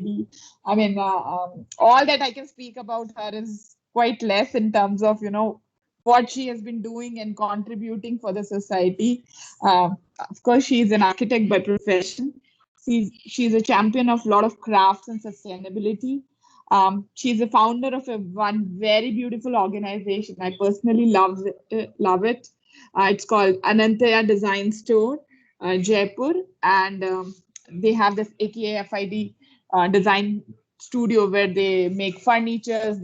eco-friendly. I mean, all that I can speak about her is quite less in terms of, what she has been doing and contributing for the society. Of course, she is an architect by profession. She's a champion of a lot of crafts and sustainability. She's a founder of one very beautiful organization. I personally love it. It's called Anantaya Design Store, Jaipur, and they have this AKFID design studio where they make furnitures.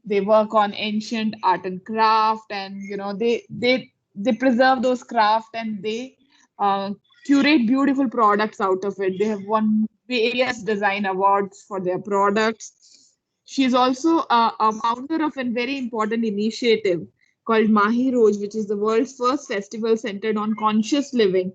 They work on ancient art and craft, and they preserve those craft, and they uh, curate beautiful products out of it. They have won various design awards for their products. She's also a founder of a very important initiative called Mahi Roj, which is the world's first festival centered on conscious living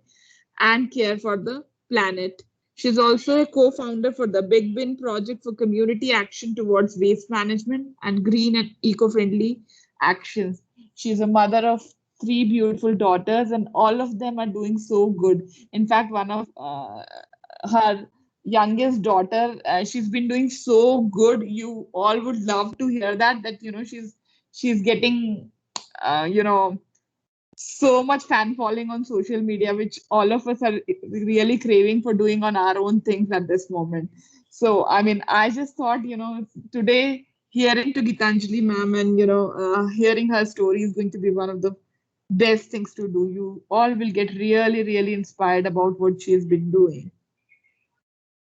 and care for the planet. She's also a co-founder for the Big Bin Project for community action towards waste management and green and eco-friendly actions. She's a mother of three beautiful daughters, and all of them are doing so good. In fact, one of her youngest daughter, she's been doing so good. You all would love to hear that. That she's getting, you know so much fan following on social media, which all of us are really craving for doing on our own things at this moment. So, I mean, I just thought, today hearing to Gitanjali ma'am and, hearing her story is going to be one of the best things to do. You all will get really, really inspired about what she has been doing.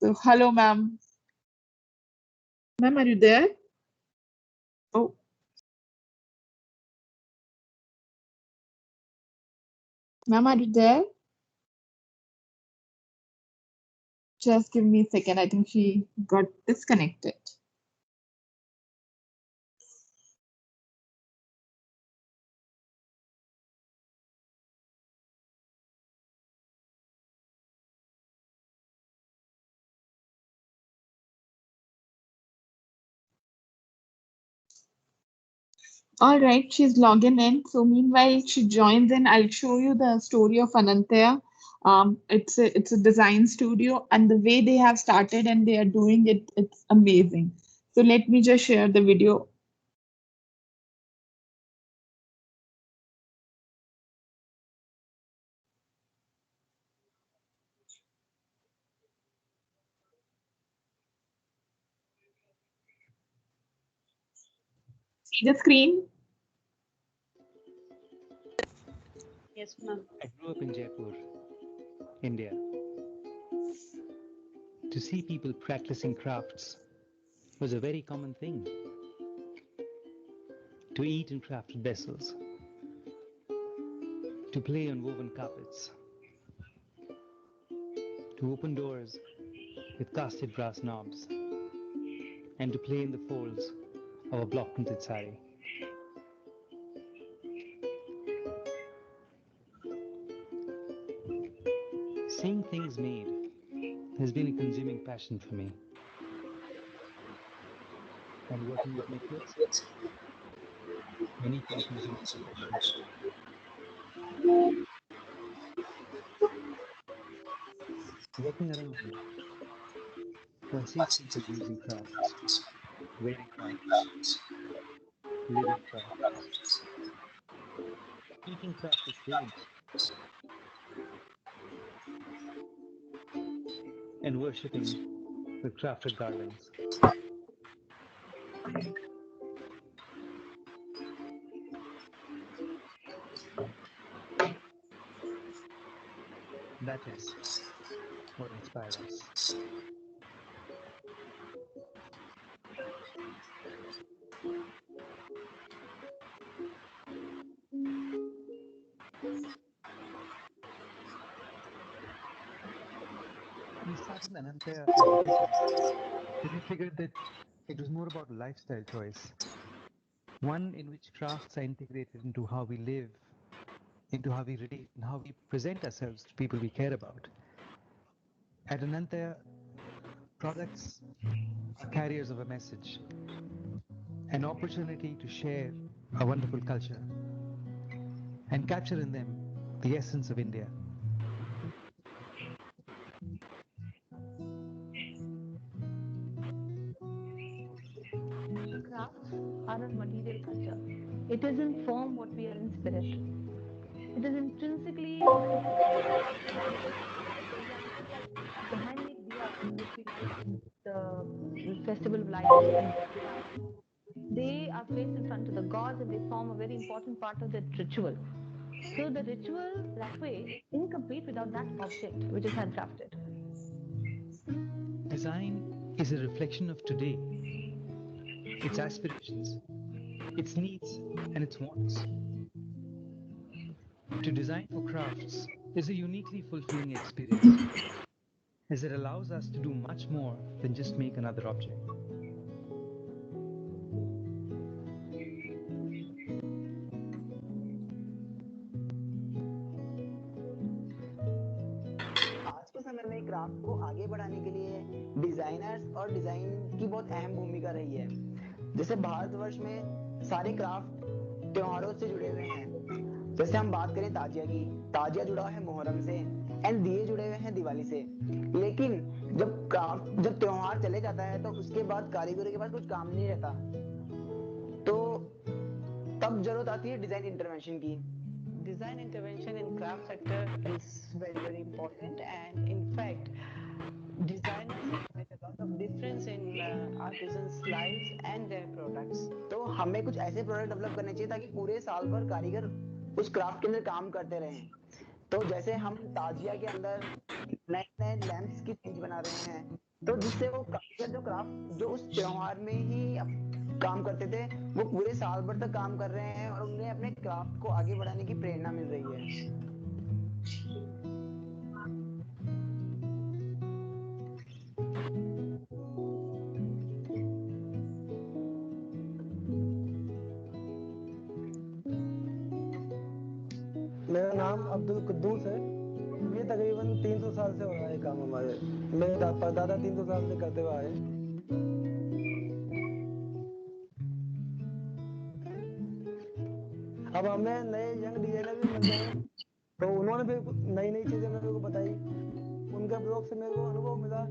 So, hello, ma'am. Ma'am, are you there? Oh, ma'am, are you there? Just give me a second. I think she got disconnected. All right, she's logging in. So meanwhile, she joins in. I'll show you the story of Anantaya. It's a design studio, and the way they have started and they are doing it, it's amazing. So let me just share the video. See the screen? Yes, ma'am. I grew up in Jaipur, India. To see people practicing crafts was a very common thing. To eat in crafted vessels, to play on woven carpets, to open doors with casted brass knobs, and to play in the folds of a block printed sari. Seeing things made has been a consuming passion for me. And working with my kids, many things consume attention. Working around them, one sees people using crafts, wearing crafts, living crafts, eating crafted foods, and worshipping with crafted garlands. That is what inspired us. We started Anantya as a business, but we figured that it was more about a lifestyle choice, one in which crafts are integrated into how we live, into how we relate, and how we present ourselves to people we care about. At Anantya, products are carriers of a message, an opportunity to share a wonderful culture and capture in them the essence of India. crafts are a material culture. It doesn't form what we are in spirit. It is intrinsically for example, like the handmade diyas which we light in the festival of lights and Diwali, they are placed in front of the gods and they form a very important part of the ritual. So the ritual that way is incomplete without that object which is handcrafted. Design is a reflection of today, its aspirations, its needs, and its wants. To design for crafts is a uniquely fulfilling experience, as it allows us to do much more than just make another object. आज के समय में craft को आगे बढ़ाने के लिए designers और डिजाइन की बहुत अहम भूमिका रही है। जैसे भारतवर्ष में सारे क्राफ्ट त्योहारों से जुड़े हुए हैं। जैसे हम बात करें ताजिया की, ताजिया जुड़ा है मुहर्रम से एंड दिए जुड़े हुए हैं दिवाली से। लेकिन जब त्योहार चले जाता है तो उसके बाद कारीगरों के पास कुछ काम नहीं रहता, तो तब जरूरत आती है डिजाइन इंटरवेंशन की। Design intervention in craft sector is very important, and in fact designers have made a lot of difference in artisans lives and their products. तो हमें कुछ ऐसे प्रोडक्ट डेवलप करने चाहिए ताकि पूरे साल भर कारीगर उस क्राफ्ट के अंदर काम करते रहें। तो जैसे हम ताजिया के अंदर नए नए लैंप्स की रेंज बना रहे हैं, तो जिससे वो कारीगर जो क्राफ्ट जो उस त्योहार में ही काम करते थे वो पूरे साल भर तक काम कर रहे हैं और उन्हें अपने क्राफ्ट को आगे बढ़ाने की प्रेरणा मिल रही है। मेरा नाम अब्दुल कुद्दूस है। ये तकरीबन 300 साल से हो रहा है काम हमारे। मेरे दादा 300 साल से करते हुए आए। अब हमें नए यंग डिजाइनर भी मिल गए, तो उन्होंने भी नई नई चीजें मेरे को बताई। उनके ब्लॉग से मेरे को अनुभव मिला।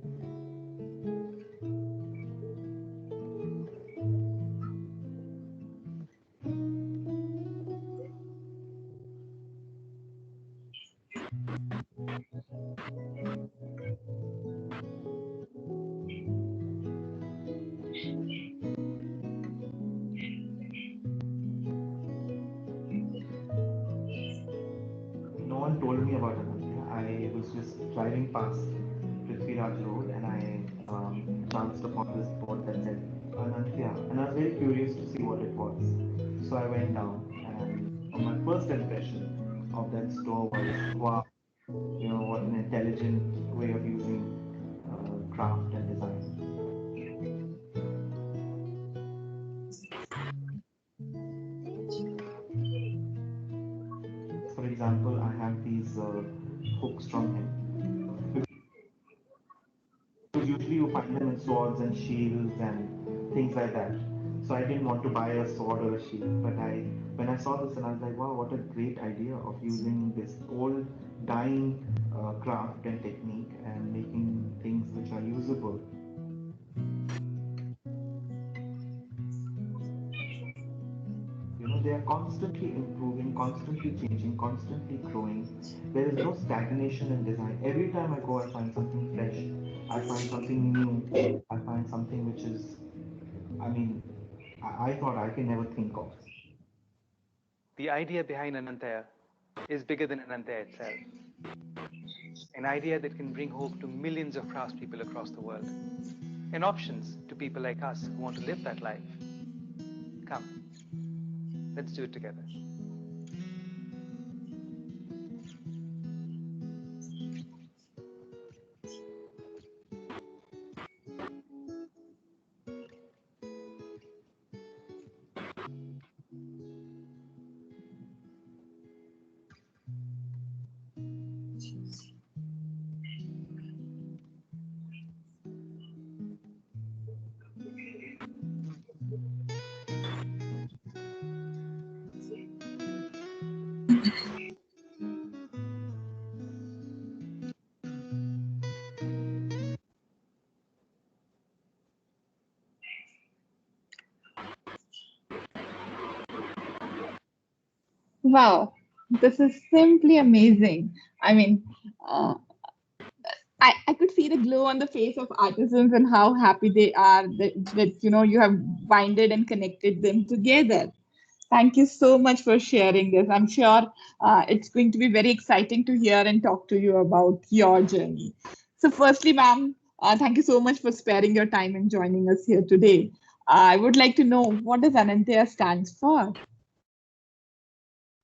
No one told me about Anantya. I was just driving past Prithviraj Road and I chanced upon this board that said Anantya, and I was very curious to see what it was. So I went down, and my first impression of that store was, wow, what an intelligent way of using craft and design. For example, I have these hooks from him. Usually you find them in swords and shields and things like that. So I didn't want to buy a sword or a shield, but when I saw this and I was like, wow, what a great idea of using this old dying craft and technique and making things which are usable. They are constantly improving, constantly changing, constantly growing. There is no stagnation in design. Every time I go, I find something fresh. I find something new. I find something which is, I thought I can never think of. The idea behind Anantya is bigger than Anantya itself. An idea that can bring hope to millions of craftspeople across the world, and options to people like us who want to live that life. Come, let's do it together. Wow, this is simply amazing. I mean, uh, I could see the glow on the face of artisans and how happy they are that you have binded and connected them together. Thank you so much for sharing this. I'm sure it's going to be very exciting to hear and talk to you about your journey. So, firstly, ma'am, thank you so much for sparing your time and joining us here today. I would like to know, what does Anantya stands for?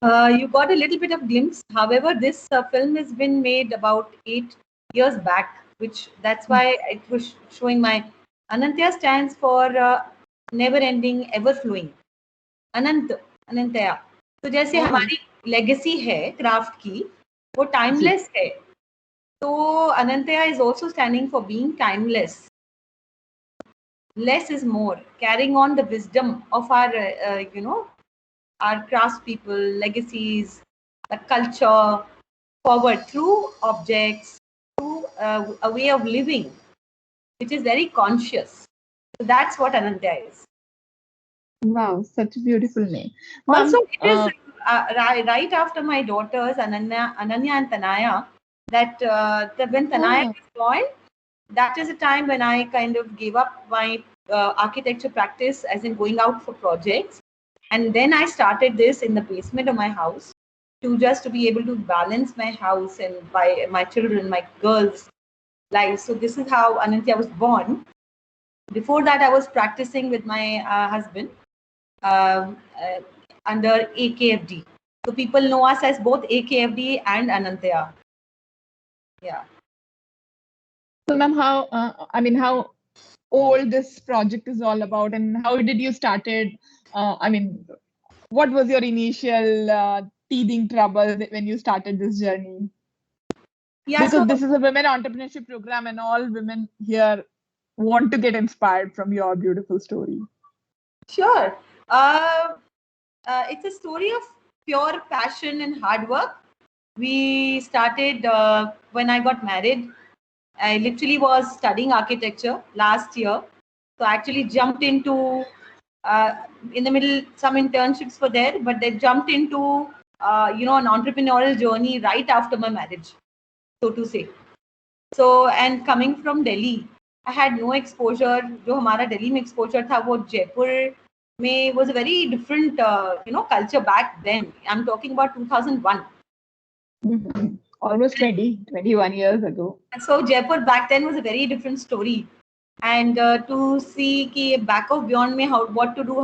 You got a little bit of glimpse. However, this film has been made about 8 years back, which that's why it was showing my Anantya stands for never ending, ever flowing. अनंत अनंतया तो जैसे Wow. हमारी legacy है craft की वो timeless है तो अनंतया is also standing for being timeless less is more carrying on the wisdom of our our crafts people legacies the culture forward through objects through a way of living which is very conscious so that's what Anantya is. Wow, such a beautiful name. Also, Ma'am, it is right after my daughters Ananya and Tanaya that when Tanaya was born, that is a time when I kind of gave up my architecture practice, as in going out for projects, and then I started this in the basement of my house to be able to balance my house and my children, my girls' lives. So this is how Anantya was born. Before that, I was practicing with my husband. Um, uh, under AKFD. So people know us as both AKFD and Anantya. Yeah. so ma'am, how old this project is all about, and how did you started? What was your initial teething trouble when you started this journey? Yeah. Because this is a women entrepreneurship program, and all women here want to get inspired from your beautiful story. Sure. It's a story of pure passion and hard work. We started when I got married. I literally was studying architecture last year. So I actually jumped into, in the middle, some internships were there, but they jumped into, an entrepreneurial journey right after my marriage, so to say. So, and coming from Delhi, I had no exposure. जो हमारा दिल्ली में exposure था वो जयपुर में was a very different culture back then. I'm talking about 2001. Almost 21 years ago. So Jaipur back then was a very different story. And to see ki back of beyond me what to do,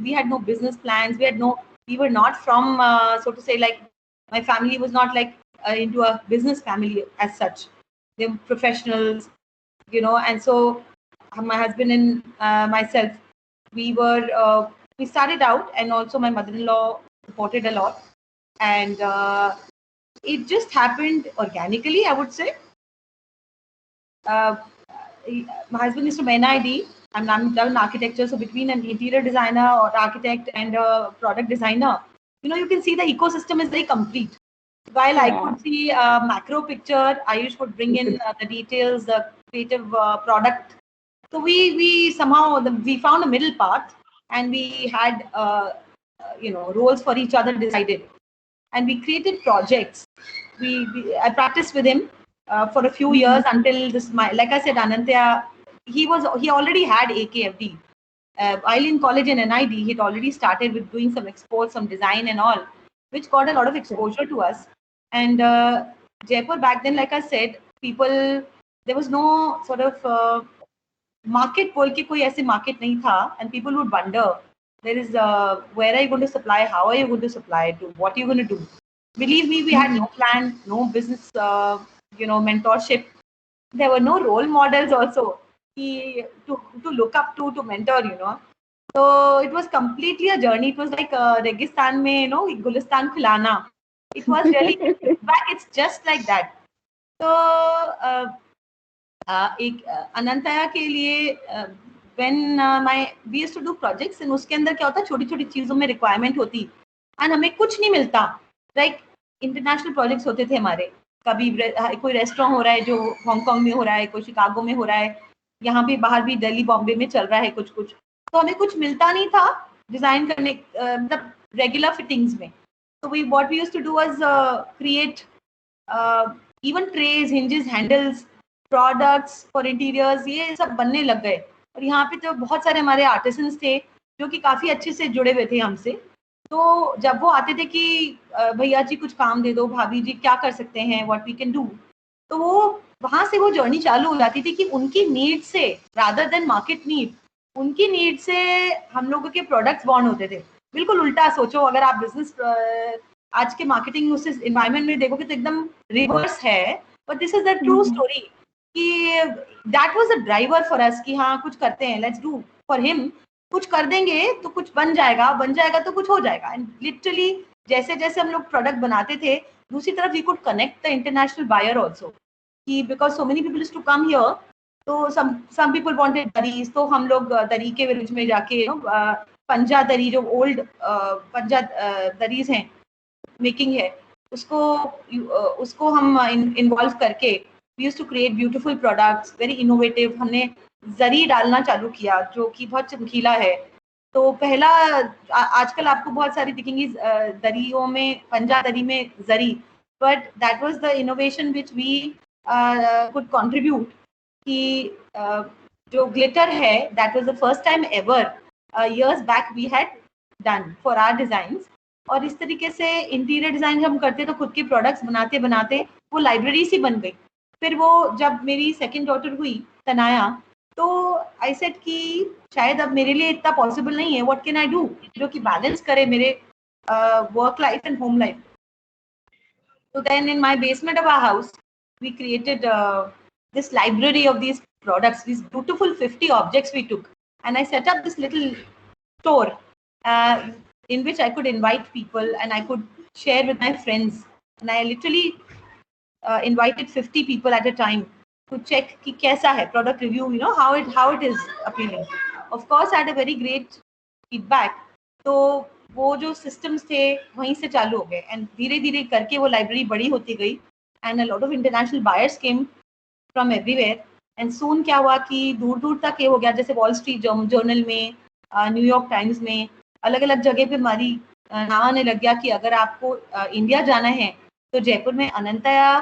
we had no business plans. We were not from so to say, like, my family was not like into a business family as such. They were professionals, and so my husband and myself, we started out, and also my mother-in-law supported a lot, and it just happened organically, I would say. My husband is from NID. I'm done architecture, so between an interior designer or architect and a product designer, you can see the ecosystem is very complete. While I could see a macro picture, Ayush would bring in the details, the creative product. So we somehow we found a middle path, and we had roles for each other decided, and we created projects. I practiced with him for a few years until like I said, Anantya, he already had AKFD. While in college in NID, he'd already started with doing some exports, some design and all, which got a lot of exposure to us. And Jaipur back then, like I said, there was no sort of market, बोल के कोई ऐसे market नहीं था, and people would wonder, there is where are you going to supply, how are you going to supply, what are you going to do? Believe me, we had no plan, no business, mentorship. There were no role models also to look up to mentor, So it was completely a journey. It was like Registan mein, Gulistan khilana. It was really, back, it's just like that. So एक अनंतया के लिए when we used to do projects, and उसके अंदर क्या होता, छोटी छोटी चीजों में requirement होती, and हमें कुछ नहीं मिलता. Like international projects होते थे हमारे, कभी कोई रेस्टोरेंट हो रहा है जो हांगकांग में हो रहा है, कोई शिकागो में हो रहा है, यहाँ पे बाहर भी दिल्ली बॉम्बे में चल रहा है कुछ, तो हमें कुछ मिलता नहीं था डिजाइन करने, मतलब रेगुलर फिटिंग्स में. So what we used to do was create even trays, hinges, handles, products for interiors, ये सब बनने लग गए. और यहाँ पे तो बहुत सारे हमारे आर्टिसंस थे जो कि काफी अच्छे से जुड़े हुए थे हमसे. तो जब वो आते थे कि भैया जी कुछ काम दे दो, भाभी जी क्या कर सकते हैं, व्हाट वी कैन डू, तो वो वहां से वो जर्नी चालू हो जाती थी कि उनकी नीड से, रादर देन मार्केट नीड, उनकी नीड से हम लोगों के प्रोडक्ट्स बॉर्न होते थे. बिल्कुल उल्टा सोचो, अगर आप बिजनेस आज के मार्केटिंग उस एनवायरनमेंट में देखोगे तो एकदम रिवर्स है. But this is the true story कि that was a driver for us कि हाँ कुछ करते हैं, लेट्स डू फॉर हिम. कुछ कर देंगे तो कुछ बन जाएगा तो कुछ हो जाएगा. एंड लिटरली जैसे जैसे हम लोग प्रोडक्ट बनाते थे, दूसरी तरफ we could connect the international buyer also, कि because so many people to come here, तो सम पीपल वांटेड दरीज, तो हम लोग दरी के विलेज में जाके पंजा दरी, जो ओल्ड पंजा दरीज हैं मेकिंग है, उसको हम इन्वॉल्व करके we used to create beautiful products, very innovative. हमने जरी डालना चालू किया जो कि बहुत चमकीला है. तो पहला आजकल आपको बहुत सारी दिखेंगी दरियों में, पंजा दरी में zari, but that was the innovation which we could contribute कि जो ग्लिटर है, that was the first time ever years back we had done for our designs. और इस तरीके से इंटीरियर डिजाइन हम करते तो खुद के प्रोडक्ट्स बनाते बनाते वो लाइब्रेरी सी बन गई. फिर वो जब मेरी सेकंड डॉटर हुई तनाया, तो आई सेड कि शायद अब मेरे लिए इतना पॉसिबल नहीं है, व्हाट कैन आई डू जो कि बैलेंस करे मेरे work life and home life. So then in my basement of our house we created this library of these products, these beautiful 50 objects we took, and I set up this little store in which I could invite people and I could share with my friends. And I literally invited 50 people at a time to check कि कैसा है product review, you know, how it is appealing. Of course, I had a very great feedback. तो वो जो systems थे वहीं से चालू हो गए, and धीरे धीरे करके वो library बड़ी होती गई, and a lot of international buyers came from everywhere. And soon क्या हुआ कि दूर दूर तक ये हो गया, जैसे वॉल स्ट्रीट जर्नल में, न्यूयॉर्क टाइम्स में, अलग अलग जगह पे हमारी नाम आने लग गया कि अगर आपको इंडिया जाना है तो जयपुर में अनंतया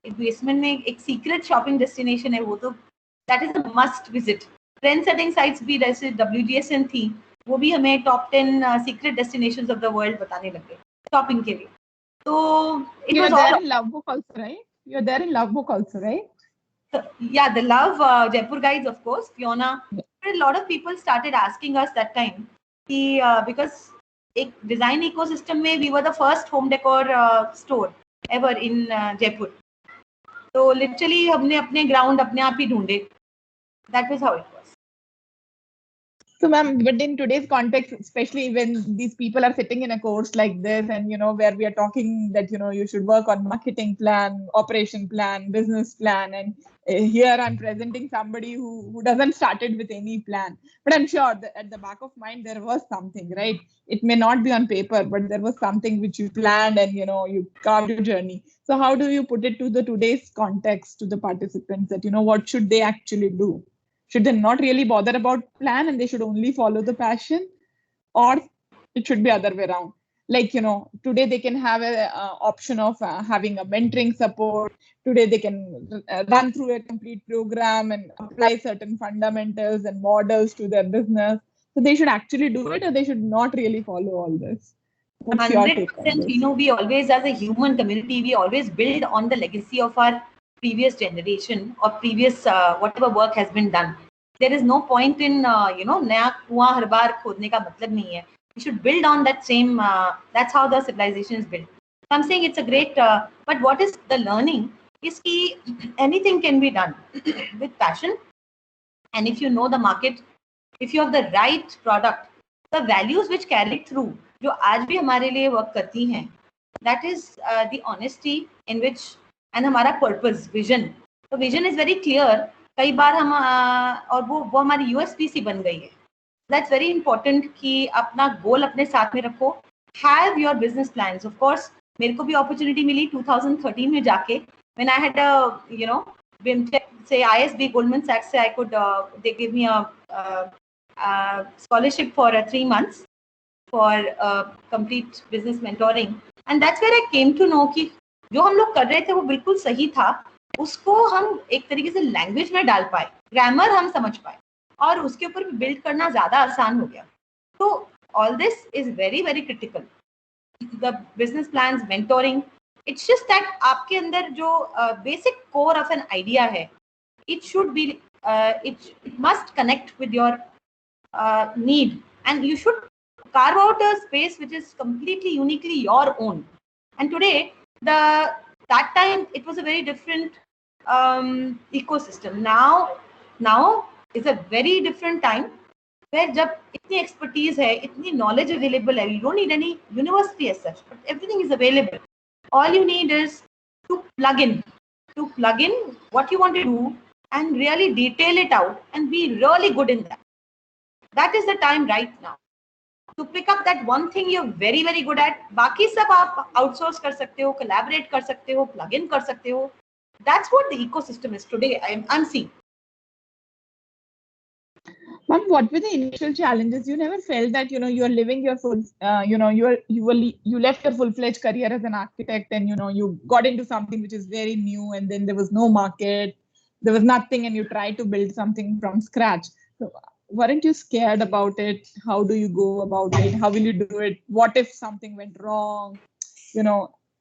बेसमेंट में एक सीक्रेट शॉपिंग डेस्टिनेशन है, वो तो that is a must visit. Trend setting sites भी जैसे WGSN थी, वो भी हमें top 10 secret destinations of the world बताने लग गए शॉपिंग के लिए. तो it was all in Love Book also, right? You're there in Love Book also, right? Yeah, the Love Jaipur guides, of course, Fiona. But a lot of people started asking us that time because एक design ecosystem में we were the first home decor store ever in Jaipur. तो literally हमने अपने ground अपने आप ही ढूंढे. That was how it was. So, ma'am, but in today's context, especially when these people are sitting in a course like this, and where we are talking that you should work on marketing plan, operation plan, business plan, and here I'm presenting somebody who doesn't started with any plan. But I'm sure that at the back of mind there was something, right? It may not be on paper, but there was something which you planned and you carved your journey. So how do you put it to the today's context to the participants that what should they actually do? Should they not really bother about plan and they should only follow the passion, or it should be other way around? Like, today they can have a option of having a mentoring support. Today they can run through a complete program and apply certain fundamentals and models to their business. So they should actually do it, or they should not really follow all this? What's your take on 100%. this? We always, as a human community, we always build on the legacy of our previous generation or previous whatever work has been done. There is no point in नया कुआं हर बार खोदने का मतलब नहीं है. We should build on that same. That's how the civilization is built. So I'm saying it's a great. But what is the learning? Is कि anything can be done with passion, and if you know the market, if you have the right product, the values which carry through, जो आज भी हमारे लिए work करती हैं, that is the honesty in which and हमारा purpose, vision. तो vision is very clear. कई बार हम और वो हमारी USP बन गई है. That's very important कि अपना गोल अपने साथ में रखो. Have your business plans. Of course, मेरे को भी opportunity मिली 2013 में जाके, when I had a BIMTech, say ISB, Goldman Sachs, I could they gave me a scholarship for 3 months for complete business mentoring, and that's where I came to know कि जो हम लोग कर रहे थे वो बिल्कुल सही था, उसको हम एक तरीके से लैंग्वेज में डाल पाए, ग्रामर हम समझ पाए और उसके ऊपर भी बिल्ड करना ज्यादा आसान हो गया. तो all this is very very critical. The business plans, mentoring, it's just that आपके अंदर जो basic core of an idea है, it should be it must connect with your need, and you should carve out a space which is completely uniquely your own. And today that time it was a very different ecosystem. Now is a very different time where जब इतनी expertise है, इतनी knowledge available है, you don't need any university as such, but everything is available. All you need is to plug in what you want to do and really detail it out and be really good in that. That is the time right now to pick up that one thing you're very very good at. बाकी सब आप outsource कर सकते हो, collaborate कर सकते हो, plug in कर सकते हो. That's what the ecosystem is today. I'm seeing. Ma'am, what were the initial challenges? You never felt that you're living your full you left your full-fledged career as an architect, and you got into something which is very new, and then there was no market, there was nothing, and you tried to build something from scratch. So weren't you scared about it? How do you go about it? How will you do it? What if something went wrong?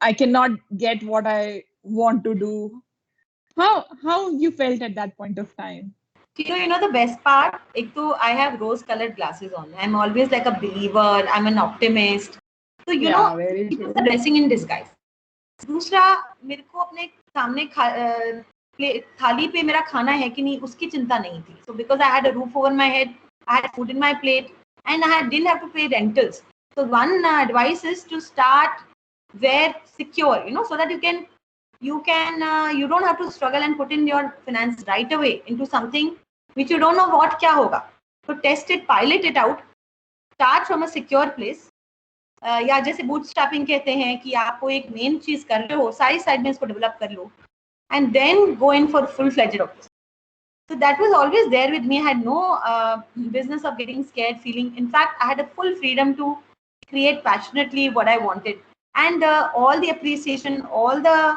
I cannot get what I want to do. How you felt at that point of time? You know the best part, एक तो I have rose-colored glasses on. I'm always like a believer. I'm an optimist. So it's a blessing in disguise. दूसरा, मेरे को अपने सामने थाली पे मेरा खाना है कि नहीं उसकी चिंता नहीं थी. So because I had a roof over my head, I had food in my plate, and I didn't have to pay rentals. So one advice is to start where secure, so that you don't have to struggle and put in your finance right away into something which you don't know what क्या होगा. So test it, pilot it out, start from a secure place. या जैसे bootstrapping कहते हैं कि आपको एक main चीज कर रहे हो, सारी साइड में इसको डेवलप कर लो, and then go in for full-fledged of this. So that was always there with me. I had no business of getting scared, feeling. In fact, I had a full freedom to create passionately what I wanted, and all the appreciation, all the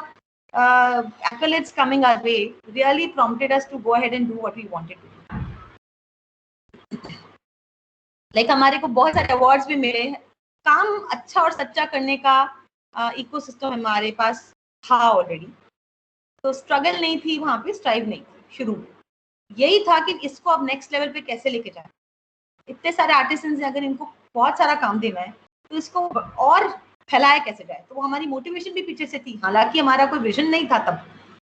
accolades coming our way really prompted us to go ahead and do what we wanted to do. Like हमारे को बहुत सारे awards भी मिले हैं. काम अच्छा और सच्चा करने का इकोसिस्टम हमारे पास था ऑलरेडी. तो स्ट्रगल नहीं थी वहाँ पे, स्ट्राइव नहीं थी शुरू में. यही था कि इसको अब नेक्स्ट लेवल पे कैसे लेके जाए. इतने सारे आर्टिसंस हैं, अगर इनको बहुत सारा काम देना है तो इसको और फैलाया कैसे जाए. तो वो हमारी मोटिवेशन भी पीछे से थी. हालांकि हमारा कोई विजन नहीं था तब.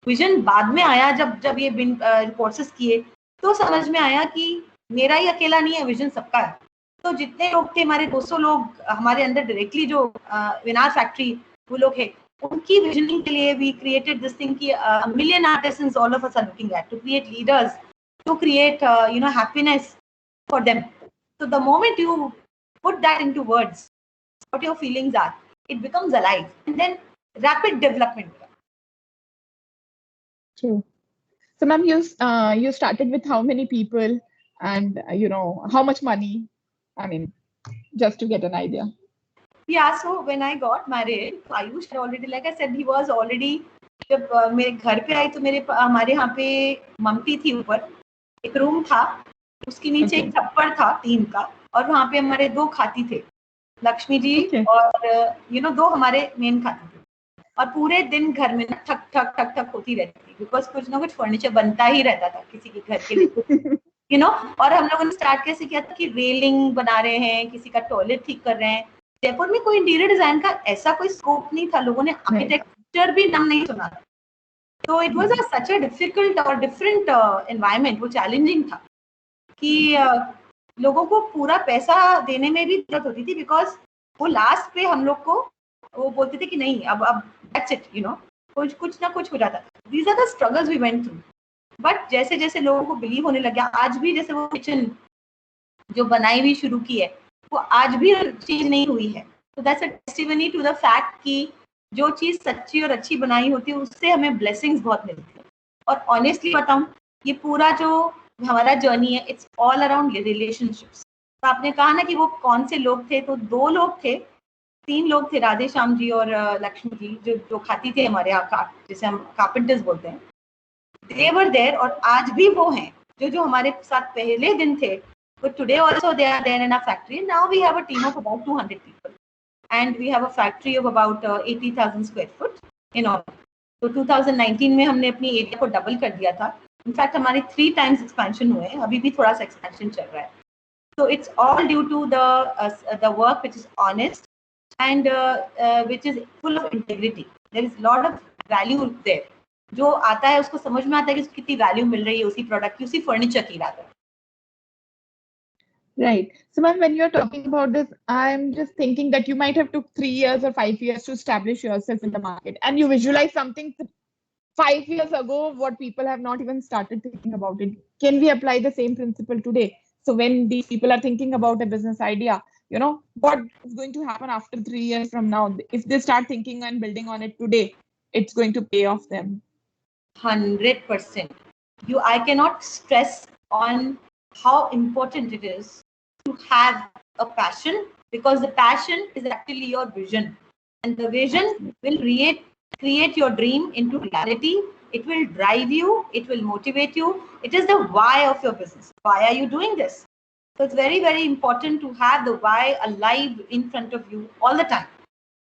विजन बाद में आया जब ये कोर्सेस किए तो समझ में आया कि मेरा ही अकेला नहीं है, विजन सबका है. तो जितने लोग थे, हमारे 200 लोग हमारे अंदर डायरेक्टली जो विनार फैक्ट्री वो लोग हैं, उनकी विजनिंग के लिए वी क्रिएटेड दिस थिंग कि million artisans all of us are looking at to create leaders, to create happiness for them. So the moment you put that into words, what your feelings are, it becomes alive, and then rapid development. True. So, ma'am, you started with how many people, and how much money? I mean, just to get an idea. Yeah. So when I got married, Ayush had already, like I said, he was already. जब मेरे घर पे आई तो हमारे यहाँ पे mummy थी, ऊपर एक रूम था, उसके नीचे एक छप्पर था टीन का, और वहाँ पे हमारे 2 खाती थे, लक्ष्मी जी और 2 हमारे मेन खाती थे. और पूरे दिन घर में ठक ठक ठक ठक होती रहती थी, बिकॉज कुछ ना कुछ फर्नीचर बनता ही रहता था किसी के घर के लिए. और हम लोगों ने स्टार्ट कैसे किया था कि रेलिंग बना रहे हैं, किसी का टॉयलेट ठीक कर रहे हैं. जयपुर में कोई इंटीरियर डिजाइन का ऐसा कोई स्कोप नहीं था, लोगों ने आर्किटेक्चर भी नाम नहीं सुना था. तो it was such a difficult और डिफरेंट एनवायरनमेंट. वो चैलेंजिंग था कि लोगों को पूरा पैसा देने में भी दिक्कत होती थी, बिकॉज वो लास्ट पे हम लोग को वो बोलते थे कि नहीं, अब दैट्स इट, कुछ ना कुछ हो जाता था. These are the struggles we went through. But जैसे जैसे लोगों को बिलीव होने लग गया, आज भी जैसे वो किचन जो बनाई हुई शुरू की है, वो आज भी चीज नहीं हुई है. तो that's a testimony to the fact कि जो चीज सच्ची और अच्छी बनाई होती है उससे हमें ब्लेसिंग्स बहुत मिलती है. और ऑनेस्टली बताऊं, ये पूरा जो हमारा जर्नी है, इट्स ऑल अराउंड रिलेशनशिप्स. तो आपने कहा ना कि वो कौन से लोग थे, तो 2 लोग थे, 3 लोग थे, राधे श्याम जी और लक्ष्मी जी, जो खाती थे हमारे यहाँ, जिसे हम कारपेंटर्स बोलते हैं. They were there और आज भी वो हैं जो हमारे साथ पहले दिन थे. But today also they are there in our factory. Now we have a team of about 200 people and we have a factory of about 80,000 square foot in all. तो 2019 में हमने अपनी एरिया को डबल कर दिया था. इनफैक्ट हमारे 3 times expansion हुए हैं, अभी भी थोड़ा सा एक्सपेंशन चल रहा है. So it's all due to the work which is honest and which is full of integrity. There is a lot of value there. जो आता है उसको समझ में आता है कि उसको कितनी वैल्यू मिल रही है उसी प्रोडक्ट की, उसी फर्नीचर की rather. Right. So, ma'am, when you're talking about this, I'm just thinking that you might have took 3 years or 5 years to establish yourself in the market, and you visualize something 5 years ago, what people have not even started thinking about it. Can we apply the same principle today? So when these people are thinking about a business idea, what is going to happen after 3 years from now? If they start thinking and building on it today, it's going to pay off them. 100%. I cannot stress on how important it is to have a passion, because the passion is actually your vision, and the vision will create your dream into reality. It will drive you, it will motivate you. It is the why of your business. Why are you doing this? So it's very, very important to have the why alive in front of you all the time.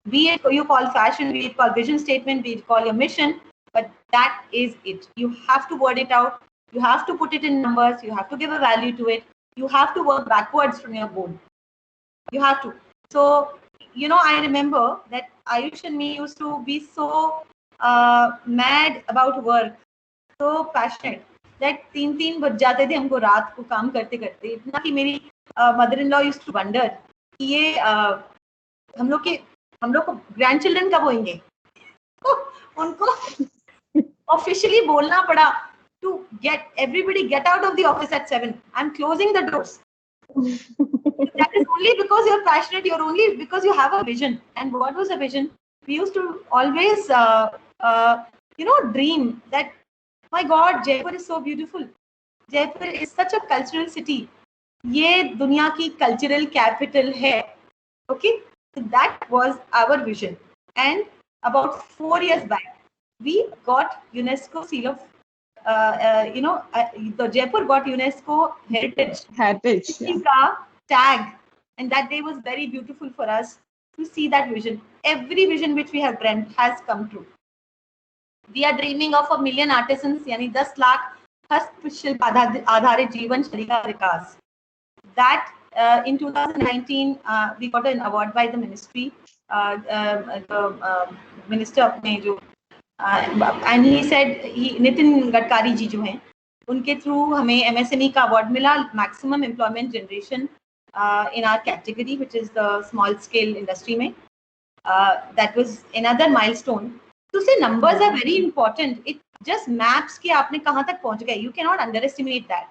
Be it you call fashion, be it call vision statement, be it call your mission, but that is it. You have to word it out. You have to put it in numbers. You have to give a value to it. You have to work backwards from your goal. You have to. So, I remember that Ayush and me used to be so mad about work, so passionate that 3 बज जाते थे हमको रात को काम करते करते, इतना कि मेरी mother-in-law used to wonder कि ये हम लोग को ग्रैंडचिल्ड्रन कब होंगे. तो उनको ऑफिशियली बोलना पड़ा to get everybody get out of the office at 7. I'm closing the doors. That is only because you're passionate. You're only because you have a vision. And what was the vision? We used to always, dream that, my God, Jaipur is so beautiful. Jaipur is such a cultural city. ये दुनिया की cultural capital है. Okay, so that was our vision. And about 4 years back, we got UNESCO seal of, the Jaipur got UNESCO heritage Yeah. tag, and that day was very beautiful for us to see that vision. Every vision which we have dreamt has come true. We are dreaming of 1 million artisans, यानी 10 लाख हस्तशिल्प आधारित जीवन शैली का विकास. That in 2019 we got an award by the ministry, the minister अपने जो and he said, Nitin Gadkari ji जो हैं, उनके थ्रू हमें MSME का अवार्ड मिला, maximum employment generation in our category, which is the small scale industry में. That was another milestone. So say numbers are very important. It just maps कि आपने कहाँ तक पहुँच गए. You cannot underestimate that.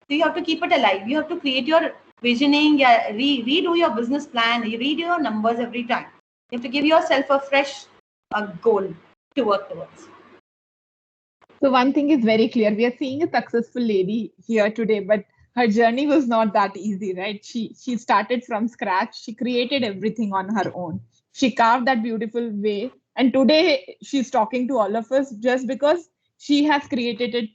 So you have to keep it alive. You have to create your visioning, redo your business plan, you redo your numbers every time. You have to give yourself a fresh goal to work towards. So one thing is very clear. We are seeing a successful lady here today, but her journey was not that easy, right? She started from scratch. She created everything on her own. She carved that beautiful way. And today she's talking to all of us just because she has created it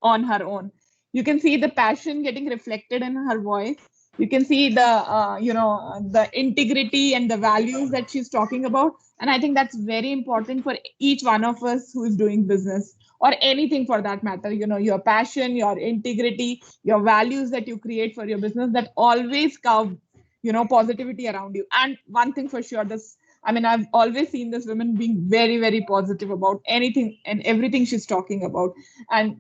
on her own. You can see the passion getting reflected in her voice. You can see the integrity and the values that she's talking about. And I think that's very important for each one of us who is doing business or anything for that matter. Your passion, your integrity, your values that you create for your business, that always curve, positivity around you. And one thing for sure, I've always seen this woman being very, very positive about anything and everything she's talking about. And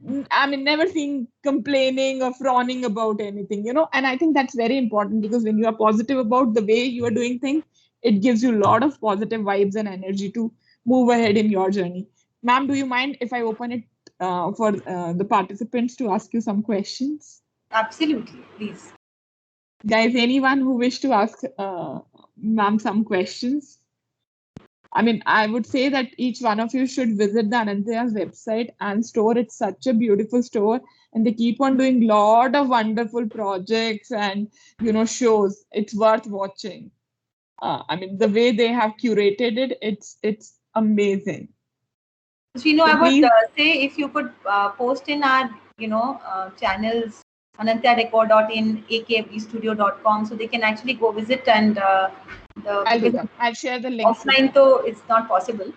never seen complaining or frowning about anything, and I think that's very important, because when you are positive about the way you are doing things, it gives you a lot of positive vibes and energy to move ahead in your journey. Ma'am, do you mind if I open it for the participants to ask you some questions? Absolutely, please. Guys, anyone who wish to ask ma'am some questions? I mean, I would say that each one of you should visit the Anantya's website and store. It's such a beautiful store, and they keep on doing lot of wonderful projects and shows. It's worth watching. I mean, the way they have curated it, it's amazing. Srinu, So I would please, say if you could post in our channels anantyarecord.in, akfbstudio.com, so they can actually go visit and I'll do that. I'll share the links. Offline, though, it's not possible.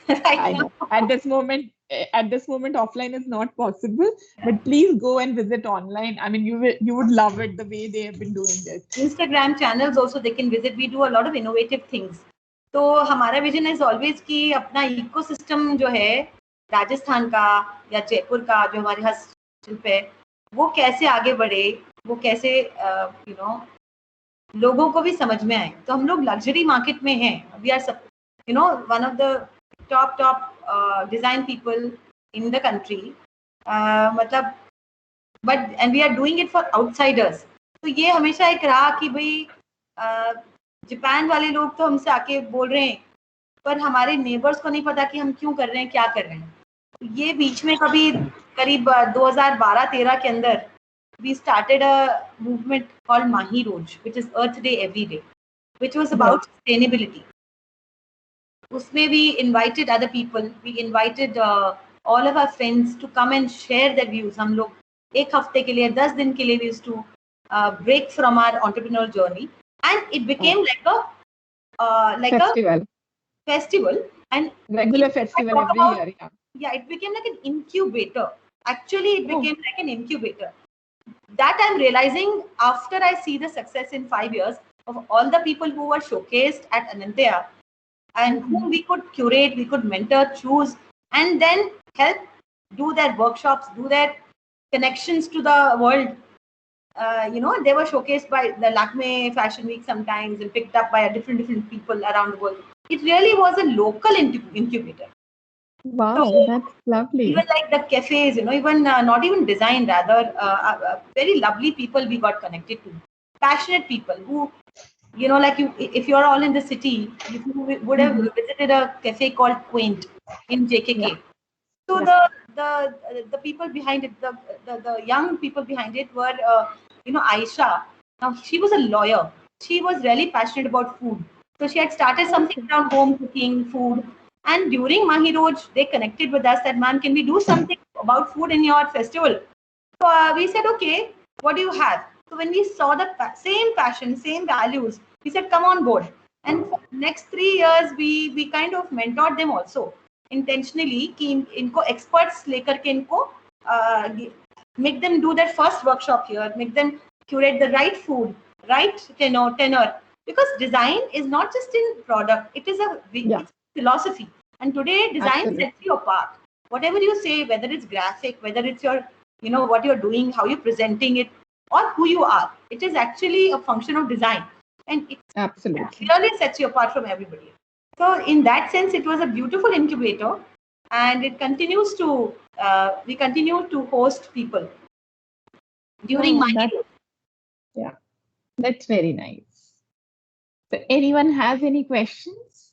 I know. At this moment, offline is not possible. But please go and visit online. I mean, you would love it the way they have been doing this. Instagram channels also they can visit. We do a lot of innovative things. तो हमारा vision is always कि अपना ecosystem जो है राजस्थान का या जयपुर का जो हमारे हस्तशिल्प है वो कैसे आगे बढ़े, वो कैसे लोगों को भी समझ में आए. तो हम लोग लग्जरी मार्केट में हैं. We are one of the top design people in the country. मतलब but and we are doing it for outsiders. तो ये हमेशा एक रहा कि भाई जापान वाले लोग तो हमसे आके बोल रहे हैं पर हमारे नेबर्स को नहीं पता कि हम क्यों कर रहे हैं, क्या कर रहे हैं. ये बीच में कभी करीब 2012-13 के अंदर we started a movement called Mahi Roj, which is Earth Day every day, which was about sustainability. उसमें we invited other people, we invited all of our friends to come and share their views. हम लोग एक हफ्ते के लिए 10 दिन के लिए we used to break from our entrepreneurial journey, and it became like a festival and regular festival every year. Yeah, it became like an incubator. Actually, it became like an incubator. That I'm realizing after I see the success in 5 years of all the people who were showcased at Anantya and whom we could curate, we could mentor, choose, and then help do their workshops, do their connections to the world. They were showcased by the Lakme Fashion Week sometimes and picked up by different people around the world. It really was a local incubator. Wow, so, that's lovely. Even like the cafes, even not even design, rather very lovely people we got connected to. Passionate people who, like you, if you're all in the city, you would have visited a cafe called Quaint in JKK. Yeah. So the people behind it, the young people behind it were, Aisha. Now she was a lawyer. She was really passionate about food. So she had started something around home cooking, food. And during Mahi Roj, they connected with us that, man, can we do something about food in your festival? So we said, okay, what do you have? So when we saw the same passion, same values, we said, come on board. And for the next 3 years, we kind of mentored them also intentionally. कि इनको experts लेकर के इनको make them do their first workshop here, make them curate the right food, right tenor. Because design is not just in product; it is a philosophy. And today design sets you apart. Whatever you say, whether it's graphic, whether it's your, what you're doing, how you're presenting it, or who you are, it is actually a function of design. And it really sets you apart from everybody. So in that sense, it was a beautiful incubator, and it continues to, we continue to host people during my year. Yeah, that's very nice. So anyone has any questions?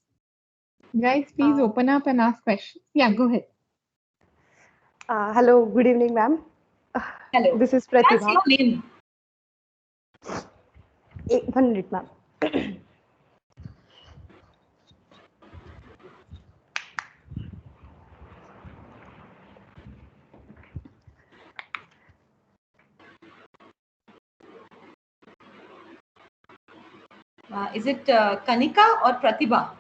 Guys, please open up and ask questions. Yeah, go ahead. Hello, good evening, ma'am. Hello. This is Pratibha. What's your name? 1 minute, ma'am. Is it Kanika or Pratibha?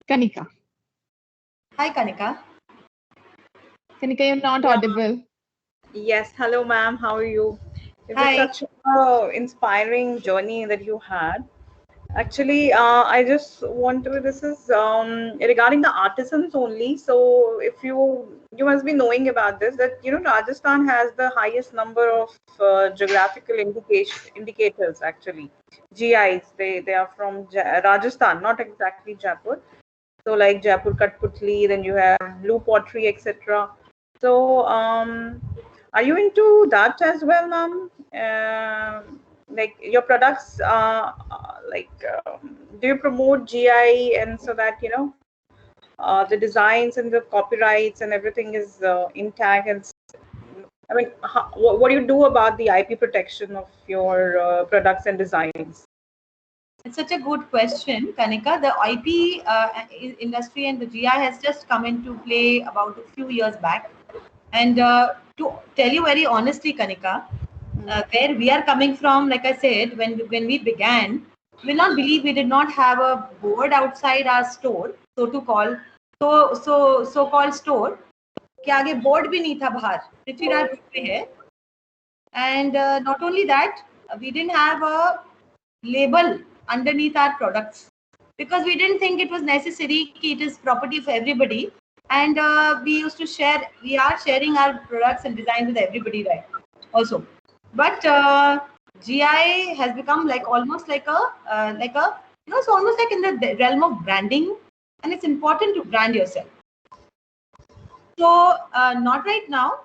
Kanika. Hi, Kanika. Kanika, you're not audible. Yes, hello, ma'am. How are you? It Hi. was such an inspiring journey that you had. Actually, I just want to, this is regarding the artisans only. So if you must be knowing about this, that, Rajasthan has the highest number of geographical indicators, actually. GIs, they are from Rajasthan, not exactly Jaipur. So like Jaipur Katputli, then you have blue pottery, etc. So are you into that as well, ma'am? like your products, do you promote GI, and so that the designs and the copyrights and everything is intact? And I mean, what do you do about the IP protection of your products and designs? It's such a good question, Kanika. The IP industry and the GI has just come into play about a few years back. And to tell you very honestly, Kanika, where we are coming from, like I said, when we began, will not believe we did not have a board outside our store, so called store. कि आगे board भी नहीं था बाहर, Prithviraj road पे है. And not only that, we didn't have a label underneath our products because we didn't think it was necessary. It is property of everybody, and we are sharing our products and designs with everybody, right? Also, but GI has become almost like a it's almost like in the realm of branding, and it's important to brand yourself. So not right now,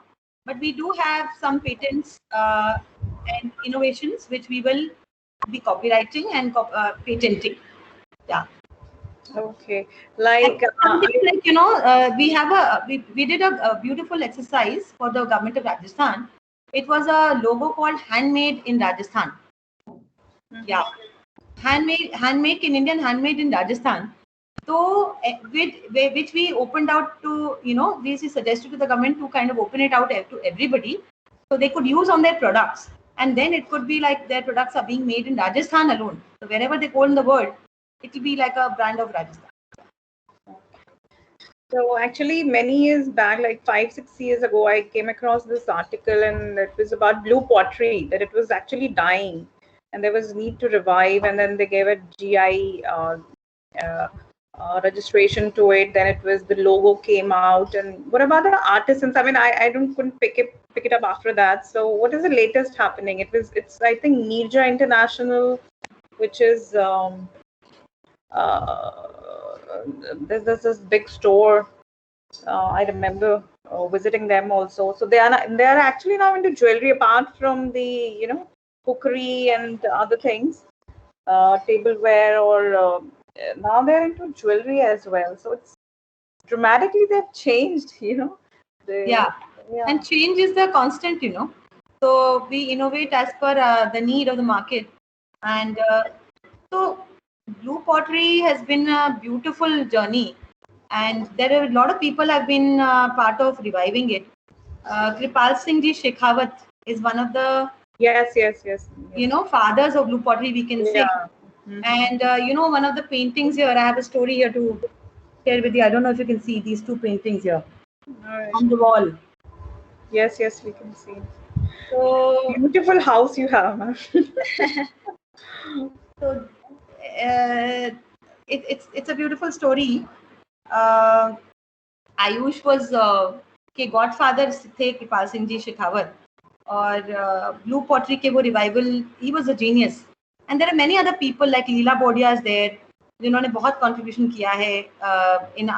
but we do have some patents and innovations which we will be copywriting and patenting. Yeah. Okay. Like we did a beautiful exercise for the government of Rajasthan. It was a logo called Handmade in Rajasthan. Yeah. Handmade in Indian, handmade in Rajasthan. So which we opened out to, we suggested to the government to kind of open it out to everybody so they could use on their products. And then it could be like their products are being made in Rajasthan alone. So wherever they go in the world, it will be like a brand of Rajasthan. So actually many years back, like 5-6 years ago, I came across this article, and it was about blue pottery, that it was actually dying and there was need to revive, and then they gave a GI registration to it. Then it was the logo came out. And what about the artisans? I mean, I couldn't pick it up after that. So what is the latest happening? It's I think Nirja International, which is there's this big store. I remember visiting them also. So they are actually now into jewelry, apart from the cookery and other things, tableware, or now they're into jewelry as well. So it's dramatically they've changed. Yeah, and change is the constant. So we innovate as per the need of the market, and so blue pottery has been a beautiful journey, and there are a lot of people have been part of reviving it. Kripal Singh Ji Shekhawat is one of the yes fathers of blue pottery, we can say. Mm-hmm. And one of the paintings here, I have a story here to share with you. I don't know if you can see these two paintings here on the wall. Yes, we can see. So beautiful house you have, ma'am. So it's a beautiful story. Ayush was के godfather थे कृपाल सिंह जी शेखावत, और blue pottery के वो revival, he was a genius. And there are many other people like Leela Bodia is there, जिन्होंने बहुत contribution किया है in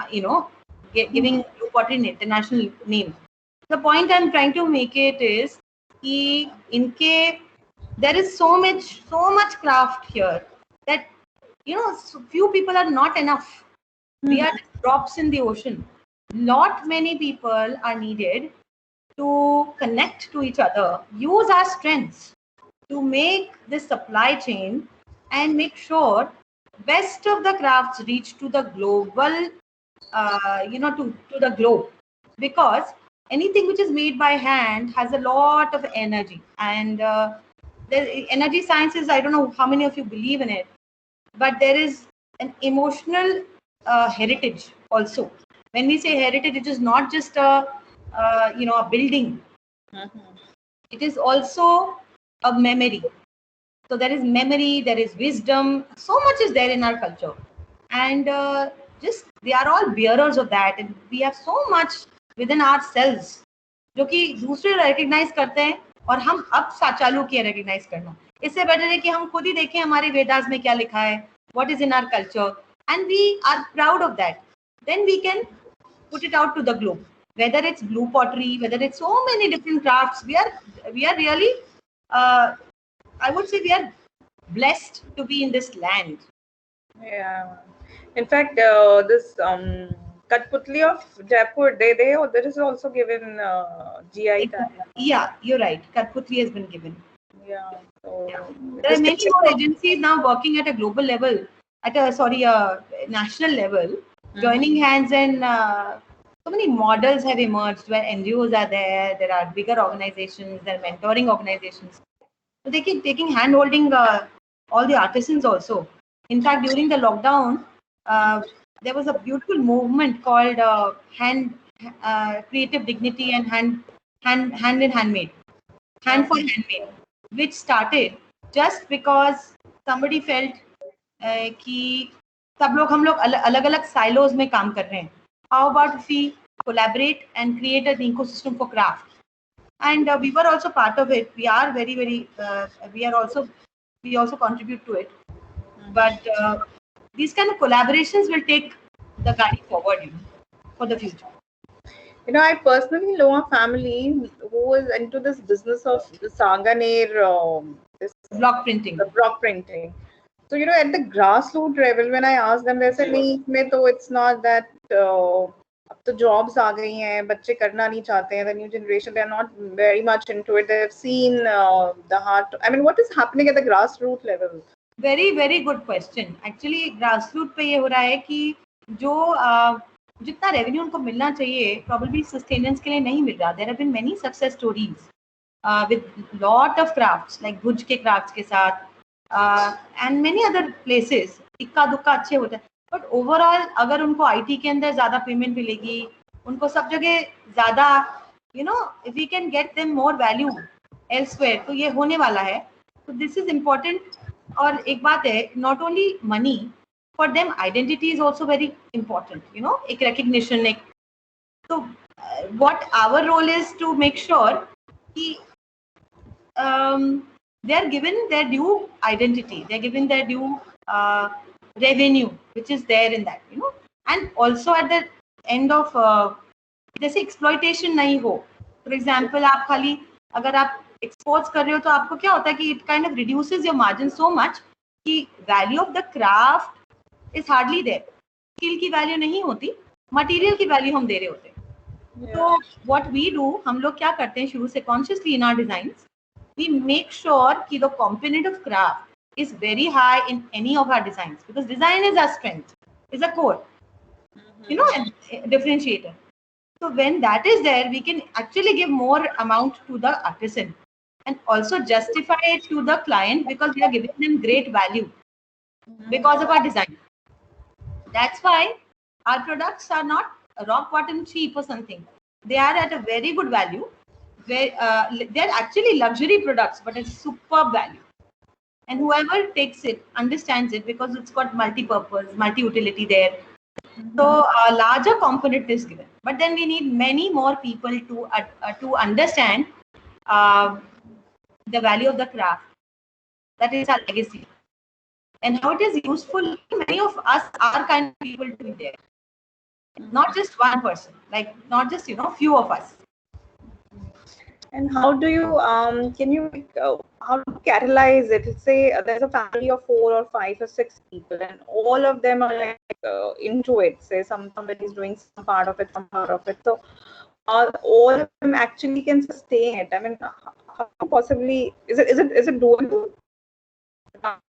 giving blue pottery an international name. The point I'm trying to make it is कि इनके there is so much craft here that few people are not enough. We are just drops in the ocean. Not many people are needed to connect to each other, use our strengths to make this supply chain and make sure best of the crafts reach to the global, to the globe. Because anything which is made by hand has a lot of energy, and the energy sciences, I don't know how many of you believe in it, but there is an emotional heritage also. When we say heritage, it is not just a building. It is also a memory. So there is memory, there is wisdom. So much is there in our culture, and they are all bearers of that. And we have so much within ourselves, जो कि दूसरे recognize करते हैं, और हम अब चालू किए recognize करना. इससे better है कि हम खुद ही देखें हमारे वेदास में क्या लिखा है, what is in our culture, and we are proud of that. Then we can put it out to the globe. Whether it's blue pottery, whether it's so many different crafts, we are really I would say we are blessed to be in this land. Yeah. In fact, this Katputli of Jaipur, there is also given GI tag. Yeah, you're right. Katputli has been given. Yeah. So There are many more agencies now working at a global level, at a national level, joining hands, and so many models have emerged where NGOs are there. There are bigger organizations, there are mentoring organizations. So they keep taking hand holding all the artisans also. In fact, during the lockdown, there was a beautiful movement called Creative Dignity and Hand in Handmade, Hand for Handmade, which started just because somebody felt कि सब लोग हम लोग अलग अलग silos में काम कर रहे हैं. How about if we collaborate and create an ecosystem for craft? And we were also part of it. We are very we also contribute to it. But these kind of collaborations will take the Gadi forward, for the future. You know, I personally know a family who is into this business of Sanganer, this block printing. So, you know, at the grassroots level, when I ask them, they say, "नहीं, it's not that अब तो jobs आ गई हैं, बच्चे करना नहीं चाहते हैं, the new generation, they are not very much into it. They have seen the heart. I mean, what is happening at the grassroots level?" Very good question. Actually, grassroots पे ये हो रहा है कि जो जितना रेवेन्यू उनको मिलना चाहिए, probably sustenance के लिए नहीं मिल रहा. There have been many success stories with lot of crafts, like भुज के crafts के साथ, and many other places. इक्का दुक्का अच्छे होते हैं. But overall, अगर उनको IT के अंदर ज़्यादा पेमेंट मिलेगी, उनको सब जगह ज़्यादा, if we can get them more value elsewhere, तो ये होने वाला है. So this is important. और एक बात है, not only money, for them identity is also very important. एक recognition. So what our role is to make sure कि they are given their due identity, they are given their due revenue, which is there in that, and also at the end of जैसे exploitation नहीं हो. For example, आप खाली अगर आप exports कर रहे हो तो आपको क्या होता है कि it kind of reduces your margin so much कि value of the craft is hardly there. Skill की value नहीं होती, material की value हम दे रहे होते हैं. So what we do, हम लोग क्या करते हैं शुरू से consciously in our designs, we make sure कि the component of craft is very high in any of our designs, because design is our strength, is a core, a differentiator. So when that is there, we can actually give more amount to the artisan and also justify it to the client because we are giving them great value because of our design. That's why our products are not rock bottom cheap or something. They are at a very good value. They're actually luxury products, but it's superb value. And whoever takes it understands it because it's got multi-purpose, multi-utility there. So a larger component is given, but then we need many more people to understand the value of the craft. That is our legacy, and how it is useful. Many of us are kind of people to be there, not just one person, like not just few of us. And how do you can you how do you catalyze it? Let's say there's a family of 4 or 5 or 6 people, and all of them are like into it. Say somebody is doing some part of it, some part of it. So all of them actually can sustain it. I mean, how possibly is it doable?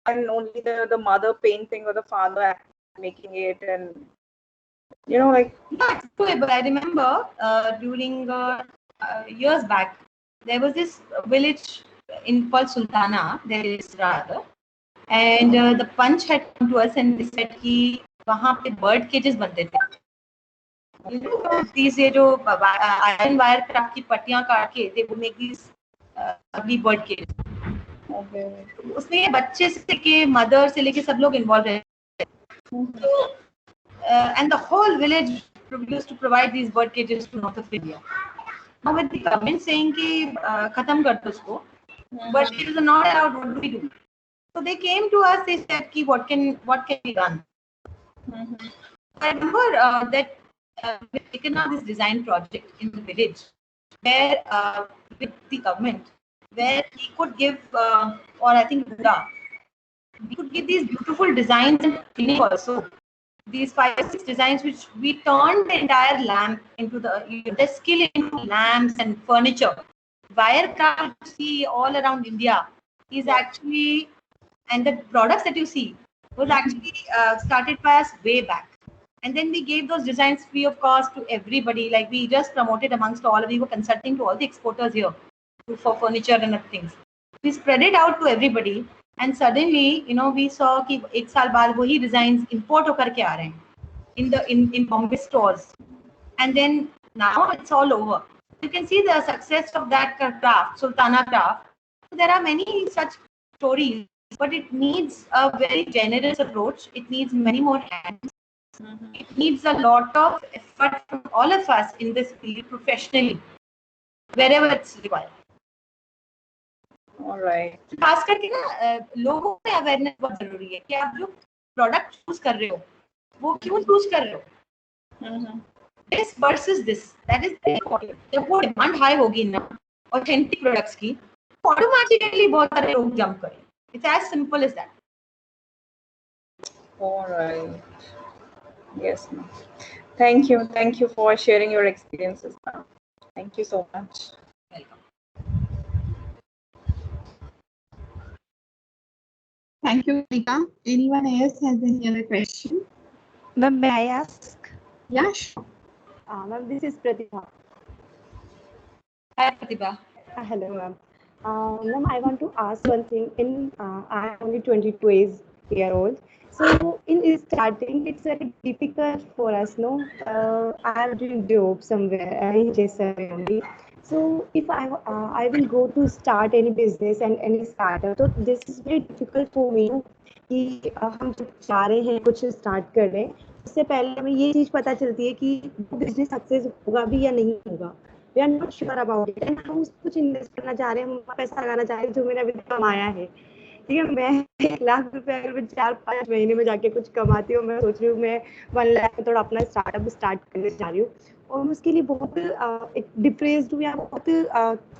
And only the mother painting or the father making it, and like. Yeah, it's doable. I remember during years back, there was this village called Sultana. There is rather, and the punch had come to us and they said कि वहाँ पे bird cages बनते थे. These जो iron wire craft की पट्टियाँ काट के they would make these ugly bird cages. उसमें ये बच्चे से लेके मदर से लेके सब लोग इन्वॉल्व हैं. So and the whole village used to provide these bird cages to North of India. Now with the government saying कि खत्म कर दो उसको, but it was not allowed. What do we do? So they came to us. They said कि what can be done? I remember that we've taken on this design project in the village where with the government where he could give, or I think Buddha, we could give these beautiful designs and cleaning also. These 5 or 6 designs which we turned the entire lamp into the skill into lamps and furniture. Wirecraft you see all around India is actually, and the products that you see was actually started by us way back. And then we gave those designs free of cost to everybody. Like we just promoted amongst all, we were consulting to all the exporters here for furniture and other things. We spread it out to everybody. And suddenly, we saw कि एक साल बाद वही designs import होकर के आ रहे हैं in Bombay stores. And then now it's all over. You can see the success of that craft, Sultana craft. There are many such stories, but it needs a very generous approach. It needs many more hands. It needs a lot of effort from all of us in this field professionally, wherever it's required. All right. खास करके ना लोगों में awareness बहुत जरूरी है कि आप जो प्रोडक्ट चूज कर रहे हो वो क्यों चूज कर रहे हो. This versus this, that is very important. जब वो डिमांड हाई होगी ना ऑथेंटिक प्रोडक्ट्स की, ऑटोमेटिकली बहुत सारे लोग जंप करें. It's as simple as that. All right. Yes, ma'am. Thank you for sharing your experiences, ma'am. Thank you so much. Welcome. Thank you, Nika. Anyone else has any other question? Ma'am, may I ask? Yeah, sure. Ma'am, this is Pratibha. Hi, Pratibha. Hello, ma'am. Ma'am, I want to ask one thing. I am only 22 years old. So in starting, it's very difficult for us, no? I am doing job somewhere in Jaisalmer only. So if I will go to start any business and any startup, so this is very difficult for me कि हम जब चाह रहे हैं कुछ start कर रहे हैं उससे पहले हमें ये चीज पता चलती है कि वो बिजनेस सक्सेस होगा भी या नहीं होगा. We are not sure about it and हम कुछ इन्वेस्ट करना चाह रहे हैं, हम पैसा लगाना चाह रहे हैं जो मैंने अभी कमाया है. ठीक है, मैं 1 लाख रुपए अगर मैं 4-5 महीने में जाके कुछ कमाती हूँ, मैं सोच रही हूँ मैं 1 लाख में थोड़ा अपना स्टार्टअप स्टार्ट करने जा रही हूँ और मैं उसके लिए बहुत डिप्रेस्ड हूँ या बहुत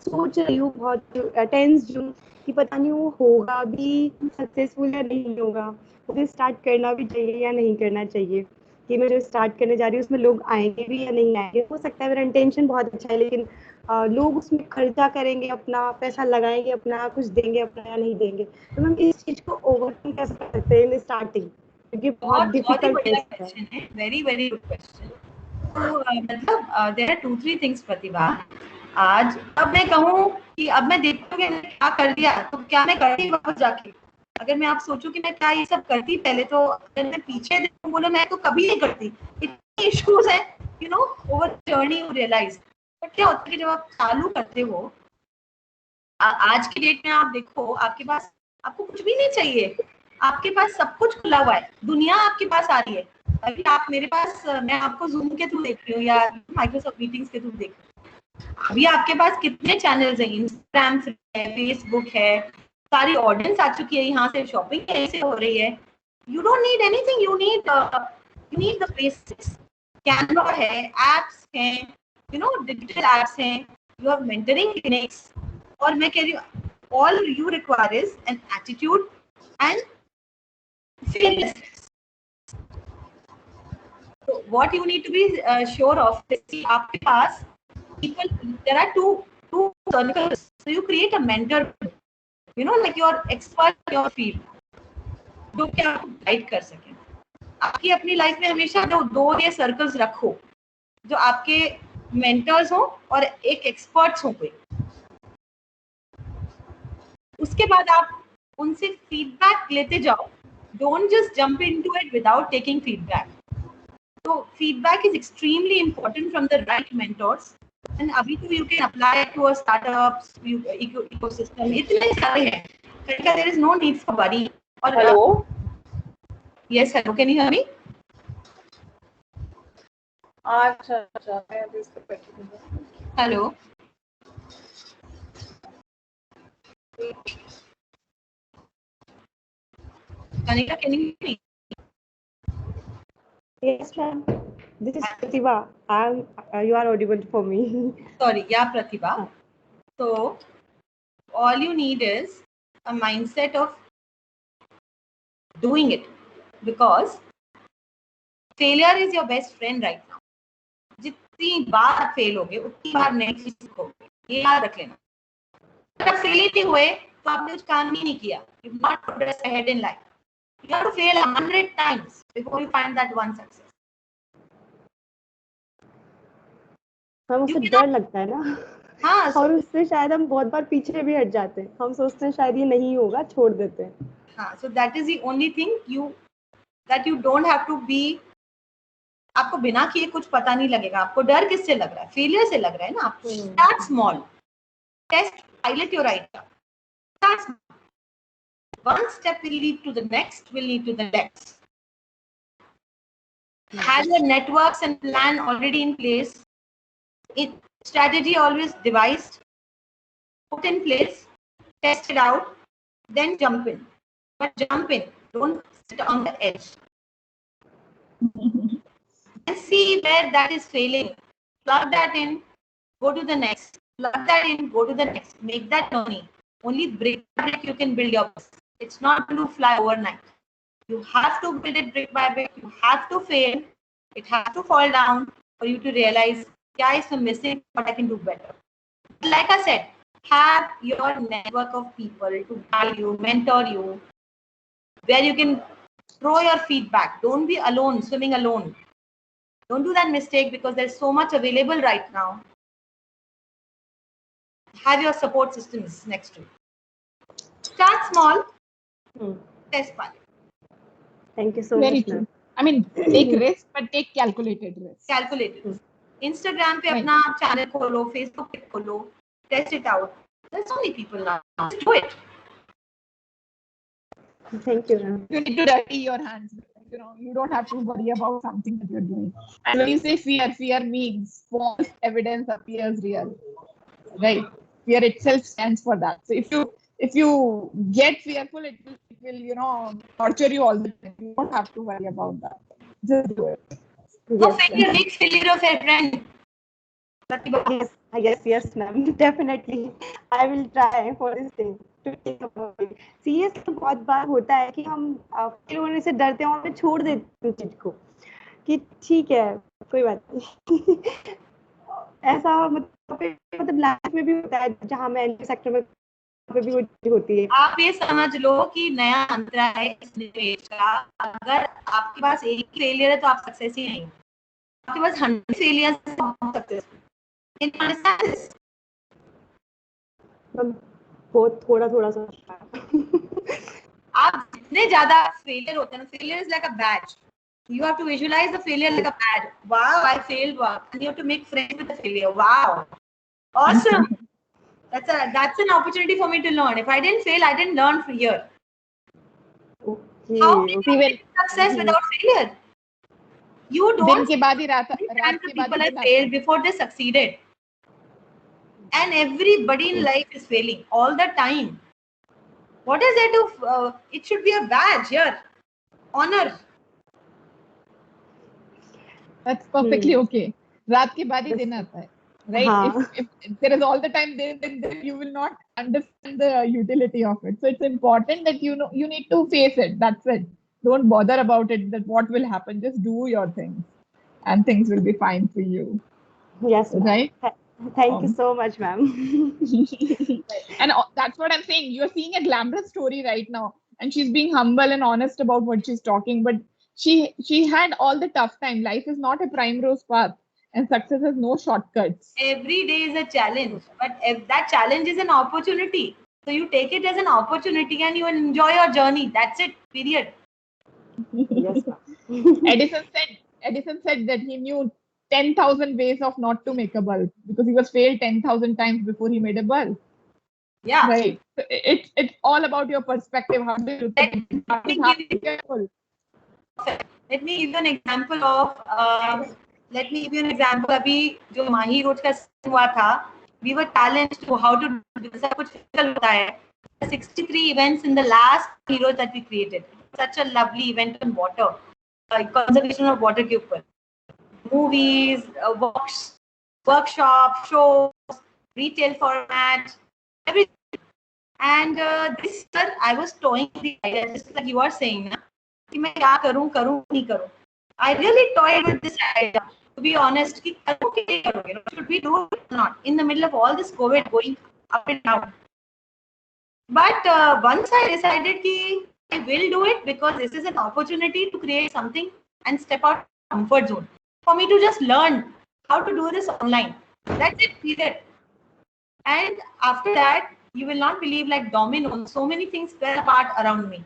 सोच रही हूँ, बहुत टेंस्ड हूँ कि पता नहीं वो होगा भी सक्सेसफुल या नहीं होगा, मुझे स्टार्ट करना भी चाहिए या नहीं करना चाहिए, कि मैं जो स्टार्ट करने जा रही हूँ उसमें लोग आएंगे भी या नहीं आएंगे. हो सकता है मेरा इंटेंशन बहुत अच्छा है लेकिन लोग उसमें खर्चा करेंगे, अपना पैसा लगाएंगे, अपना कुछ देंगे अपना या नहीं देंगे. तो मैम इस चीज को ओवरकम कैसे कर सकते हैं इन स्टार्टिंग, क्योंकि बहुत डिफिकल्ट है. Very very good question. तो मतलब देयर आर 2-3 थिंग्स प्रतिभा. आज अब मैं कहूँ कि अब मैं देखती हूँ कि क्या कर दिया तो क्या मैं करती वापस जाके, अगर मैं आप सोचूं कि मैं क्या ये सब करती पहले, तो अगर मैं पीछे देखूं बोलो मैं तो कभी नहीं करती. इतने इश्यूज हैं over journey you realise. But क्या होता है कि जब आप चालू करते हो आज की डेट में आप देखो आपके पास आपको कुछ भी नहीं चाहिए, आपके पास सब कुछ खुला हुआ है, दुनिया आपके पास आ रही है. अभी आप मेरे पास, मैं आपको जूम के थ्रू देख रही हूँ या माइक्रोसॉफ्ट मीटिंग्स के थ्रू देख रही हूँ. अभी आपके पास कितने चैनल्स हैं, इंस्टाग्राम है, फेसबुक है, सारी ऑडियंस आ चुकी है, यहाँ से शॉपिंग ऐसे हो रही है. You don't need anything, you need the basics. Canva है, एप्स हैं, डिजिटल एप्स हैं, यू हैव मेंटरिंग क्लिनिक्स, और मैं कह रही हूँ all you require is an attitude and fearlessness. So what you need to be sure of is आपके पास people, there are two circles, so you create a mentor, like your expert in your field, जो कि आपको guide कर सके. आपकी अपनी life में हमेशा दो ये सर्कल्स रखो, जो आपके मेंटर्स हो और एक एक्सपर्ट्स हो कोई. उसके बाद आप उनसे फीडबैक लेते जाओ. Don't just jump into it without taking feedback. So feedback is extremely important from the right mentors. And abhi to you can apply it to a startups, ecosystem. इतने सारे हैं. There is no need for worry. Hello. Yes, hello. Can you hear me? अच्छा. Hello. Kanika, can you hear me? Yes, ma'am. This is Pratibha. You are audible for me. Sorry, yeah, Pratibha. So all you need is a mindset of doing it, because failure is your best friend right now. जितनी बार fail होगे उतनी बार नई चीज सीखोगे, ये याद रख लेना. अगर फेल ही नहीं हुए तो आपने कुछ काम ही नहीं किया. You've not progressed ahead in life. You have to fail 100 times before you find that one success. हम उससे डर लगता है ना. हाँ, और उससे शायद हम बहुत बार पीछे भी हट जाते हैं. हम सोचते हैं शायद ये नहीं होगा, छोड़ देते हैं. हाँ, so that is the only thing that you don't have to be. आपको बिना किए कुछ पता नहीं लगेगा. आपको डर किससे लग रहा है? फेलियर से लग रहा है ना आपको. Start small. Test, pilot your idea. Start small. One step will lead to the next, will lead to the next. Have your networks and plan already in place. Strategy always devised, put in place, test it out, then jump in. But jump in, don't sit on the edge. And see where that is failing. Plug that in, go to the next. Plug that in, go to the next. Make that journey. Only brick by brick you can build your business. It's not going to fly overnight. You have to build it brick by brick. You have to fail. It has to fall down for you to realize, yeah, is missing, but I can do better. Like I said, have your network of people to guide you, mentor you, where you can throw your feedback. Don't be alone, swimming alone. Don't do that mistake, because there's so much available right now. Have your support systems next to you. Start small, test pilot. Thank you so Very much, true. ma'am. I mean, take risk, but take calculated risk. Calculated. Instagram पे अपना channel खोलो, Facebook पे खोलो, test it out. There's so many people now. Just do it. Thank you, ma'am. You need to dirty your hands. You don't have to worry about something that you're doing. And when you say fear means false evidence appears real, right? Fear itself stands for that. So if you get fearful, it will torture you all the time. You don't have to worry about that. Just do it. No failure makes failure of a friend. Yes, ma'am. Definitely. I will try for this thing to take about it. Seriously, बहुत बार होता है कि हम fail होने से डरते हैं और हमें छोड़ देते हैं चीज को कि ठीक है, कोई बात नहीं. ऐसा मतलब लाइफ में भी होता है, जहाँ मैं एनजीओ सेक्टर में पे भी वो चीज होती है. आप ये समझ लो कि नया अंतरा है इस निवेश का. अगर आपके पास एक फेलियर है तो आप सक्सेस ही नहीं. आपके पास 100 फेलियर्स है तो आप सक्सेसफुल. बहुत थोड़ा सा. आप जितने ज्यादा फेलियर होते हैं ना, failure is like a badge. You have to visualize the failure like a badge. Wow, I failed. Wow. And you have to make friends with the failure. Wow. Awesome. That's an opportunity for me to learn. If I didn't fail, I didn't learn from here. How can you get success without failure? You don't see people have failed before they succeeded. And everybody in life is failing all the time. What is there to, it should be a badge here. Honor. That's perfectly okay. रात के बाद ही दिन आता है, right? If there is all the time, then you will not understand the utility of it. So it's important that you need to face it. That's it. Don't bother about it. That what will happen. Just do your thing, and things will be fine for you. Yes. Right. Thank you so much, ma'am. And that's what I'm saying. You're seeing a glamorous story right now, and she's being humble and honest about what she's talking, but she had all the tough time. Life is not a prime rose path, and success has no shortcuts. Every day is a challenge, but if that challenge is an opportunity, so you take it as an opportunity and you enjoy your journey. That's it. Period. Yes. Edison said that he knew 10,000 ways of not to make a bulb because he was failed 10,000 times before he made a bulb. Yeah. Right. So it's all about your perspective. How do you think? Be careful. Let me give you an example of. अभी जो माही रोज का हुआ था, we were challenged to how to do this. कुछ difficult होता है. 63 events in the last heroes that we created. Such a lovely event on water, conservation of water के ऊपर. Movies, workshops, shows, retail format, everything. And this year I was toying with the idea, just like you are saying, na, कि मैं क्या करूं नहीं करूं. I really toyed with this idea, to be honest, कि करूं कि नहीं करूं, you know, should we do it or not in the middle of all this COVID going up and down. But once I decided कि I will do it, because this is an opportunity to create something and step out of the comfort zone for me to just learn how to do this online. That's it, period. And after that, you will not believe, like dominoes, so many things fell apart around me.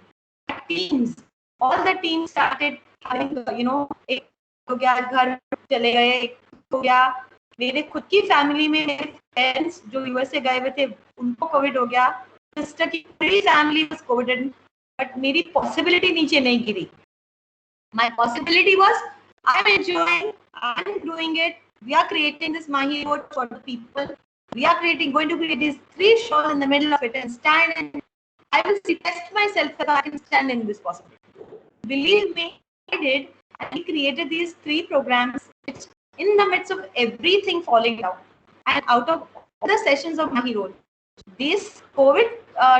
Teams, all the teams started having, you know, एक हो गया, घर चले गए, एक हो गया, मेरे खुद की फैमिली में मेरे पेरेंट्स जो यूएसए गए हुए थे उनको कोविड हो गया, सिस्टर की पूरी फैमिली वाज कोविड, बट मेरी पॉसिबिलिटी नीचे नहीं गिरी. My possibility was, I'm enjoying, I'm doing it. We are creating this Mahi Road for the people. We are going to create these 3 shows in the middle of it and stand, and I will see, test myself that I can stand in this possibility. Believe me, I did. And we created these 3 programs which, in the midst of everything falling down, and out of all the sessions of Mahi Road, this COVID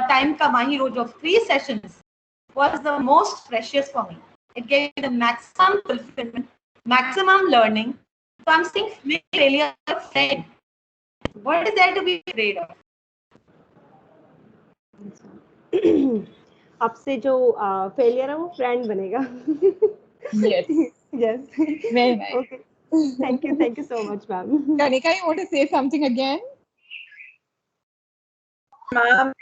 time ka Mahi Road of 3 sessions was the most precious for me. It gave me the maximum fulfillment, maximum learning. So I'm saying, make failure a friend. What is there to be afraid of? आपसे जो failure है वो friend बनेगा. Yes. Yes. Very nice. Okay. Thank you so much, ma'am. Kanika, you want to say something again? Ma'am,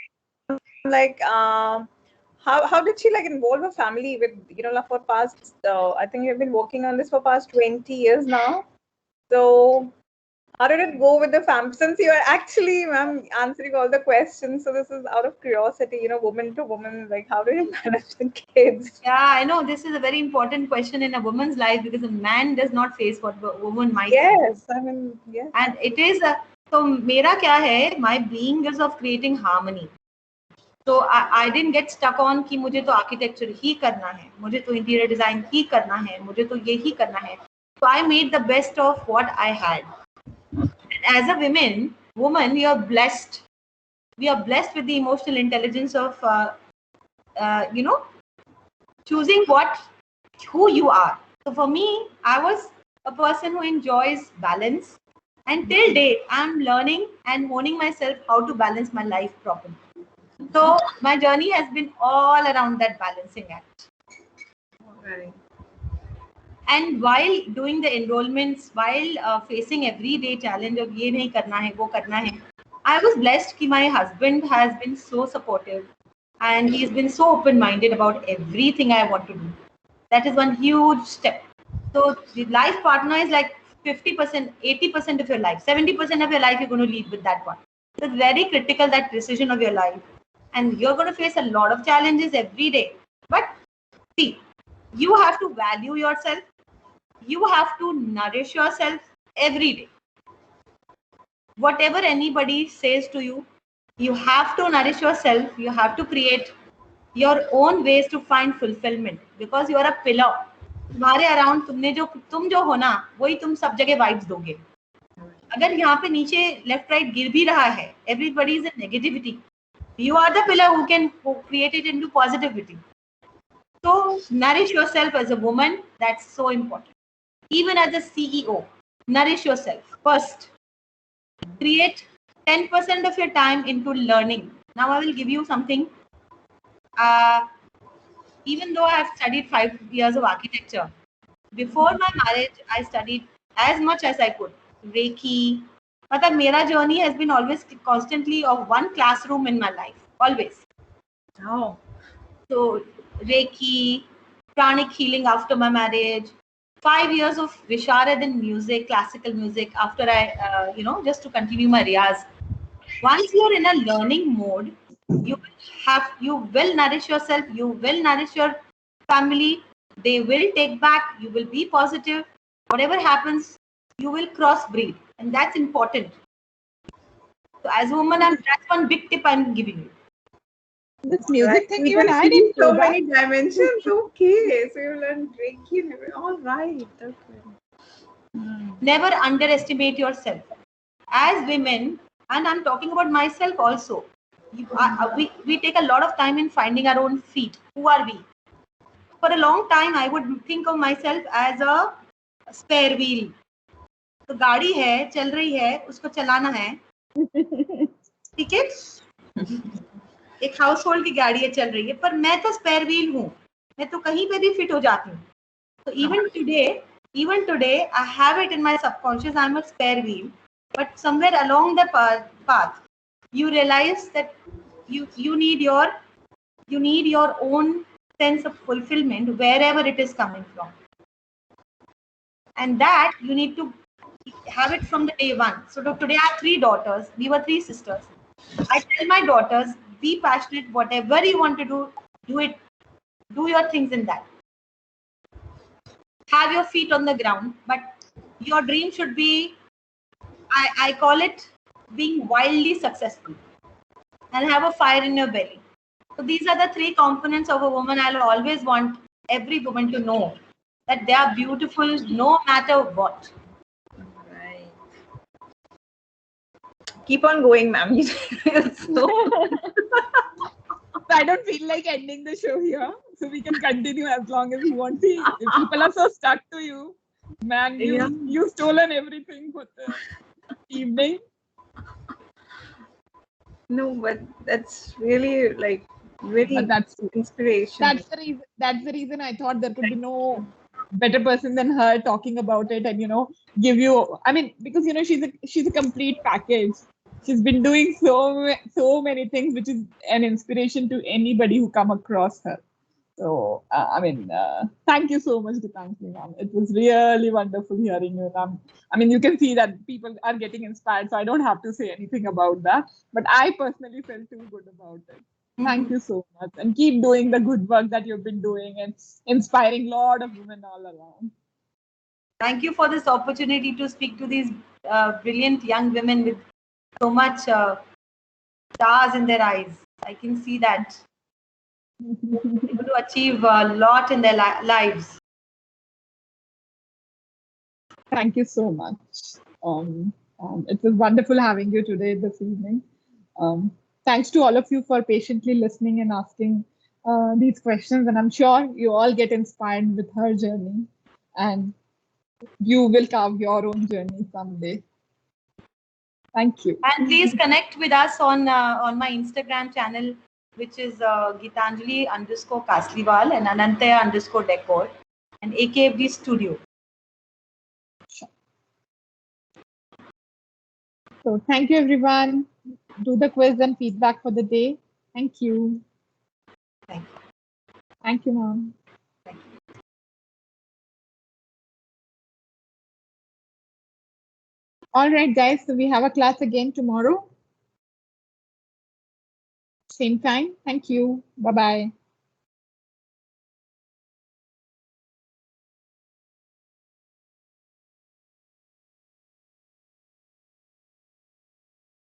like, how did she like involve her family with, you know, for past, I think you've been working on this for past 20 years now. So how did it go with the family? Since you are actually, ma'am, answering all the questions, so this is out of curiosity, you know, woman to woman, like how did you manage the kids? Yeah, I know this is a very important question in a woman's life, because a man does not face what a woman might. Yes, I mean, yes. And it is so मेरा क्या है, my being is of creating harmony. So I didn't get stuck on कि मुझे तो architecture ही करना है, मुझे तो interior design ही करना है, मुझे तो ये ही करना है. So I made the best of what I had. And as a woman, we are blessed. We are blessed with the emotional intelligence of, you know, choosing who you are. So for me, I was a person who enjoys balance. And till date, I'm learning and honing myself how to balance my life properly. So my journey has been all around that balancing act. Right. And while doing the enrollments, while facing everyday challenge of ye nahi karna hai, wo karna hai, I was blessed that my husband has been so supportive, and he's been so open-minded about everything I want to do. That is one huge step. So the life partner is like 50%, 80% of your life, 70% of your life you're going to lead with that one. So it's very critical, that decision of your life. And you're going to face a lot of challenges every day. But see, you have to value yourself. You have to nourish yourself every day. Whatever anybody says to you, you have to nourish yourself. You have to create your own ways to find fulfillment, because you are a pillar. तुम्हारे around तुम जो हो ना, वही तुम सब जगह vibes दोगे. अगर यहाँ पे नीचे लेफ्ट राइट गिर भी रहा है, everybody is in negativity. You are the pillar who can create it into positivity. So nourish yourself as a woman. That's so important. Even as a CEO, nourish yourself first. Create 10% of your time into learning. Now I will give you something. Even though I have studied 5 years of architecture, before my marriage, I studied as much as I could. Reiki. But my journey has been always constantly of one classroom in my life. Always. Oh. So Reiki, pranic healing after my marriage, 5 years of Visharad in music, classical music, after I, just to continue my riyaz. Once you're in a learning mode, you will nourish yourself, you will nourish your family, they will take back, you will be positive. Whatever happens, you will crossbreed, and that's important. So as a woman, that's one big tip I'm giving you. This music Right. thing, You even can I see didn't so know many that. dimensions. Okay, so you learn Reiki and everything. All right. Okay. Never underestimate yourself. As women, and I'm talking about myself also, We take a lot of time in finding our own feet. Who are we? For a long time, I would think of myself as a spare wheel. तो गाड़ी है, चल रही है, उसको चलाना है, ठीक है? एक हाउस होल्ड की गाड़ी है, चल रही है, पर मैं तो स्पेयर व्हील हूँ, मैं तो कहीं पे भी फिट हो जाती हूँ. So even today, I have it in my subconscious. I'm a spare wheel, but somewhere along the path, you realize that you need your own sense of fulfillment wherever it is coming from, and that you need to have it from the day one. So today I have 3 daughters. We were 3 sisters. I tell my daughters, be passionate, whatever you want to do it, do your things in that. Have your feet on the ground, but your dream should be, I call it being wildly successful and have a fire in your belly. So these are the 3 components of a woman. I'll always want every woman to know that they are beautiful no matter what. Right. Keep on going, ma'am. I don't feel like ending the show here, so we can continue as long as you want. See, if people are so stuck to you, man, you've stolen everything for the evening. No, but that's really like very inspiration. That's the reason I thought there could be no better person than her talking about it and give you. I mean, because she's a complete package. She's been doing so many things, which is an inspiration to anybody who come across her. So, thank you so much, Gitanjali, ma'am. It was really wonderful hearing you. You can see that people are getting inspired, so I don't have to say anything about that. But I personally felt too good about it. Thank you so much. And keep doing the good work that you've been doing and inspiring a lot of women all around. Thank you for this opportunity to speak to these brilliant young women with so much stars in their eyes. I can see that. Able to achieve a lot in their lives. Thank you so much. It was wonderful having you today, this evening. Thanks to all of you for patiently listening and asking these questions. And I'm sure you all get inspired with her journey. And you will carve your own journey someday. Thank you. And please connect with us on my Instagram channel, which is Gitanjali_Kasliwal and Anantaya_Decor and AKFD Studio. Sure. So thank you, everyone. Do the quiz and feedback for the day. Thank you. Thank you. Thank you, ma'am. Thank you. All right, guys. So we have a class again tomorrow. Same time. Thank you. Bye-bye.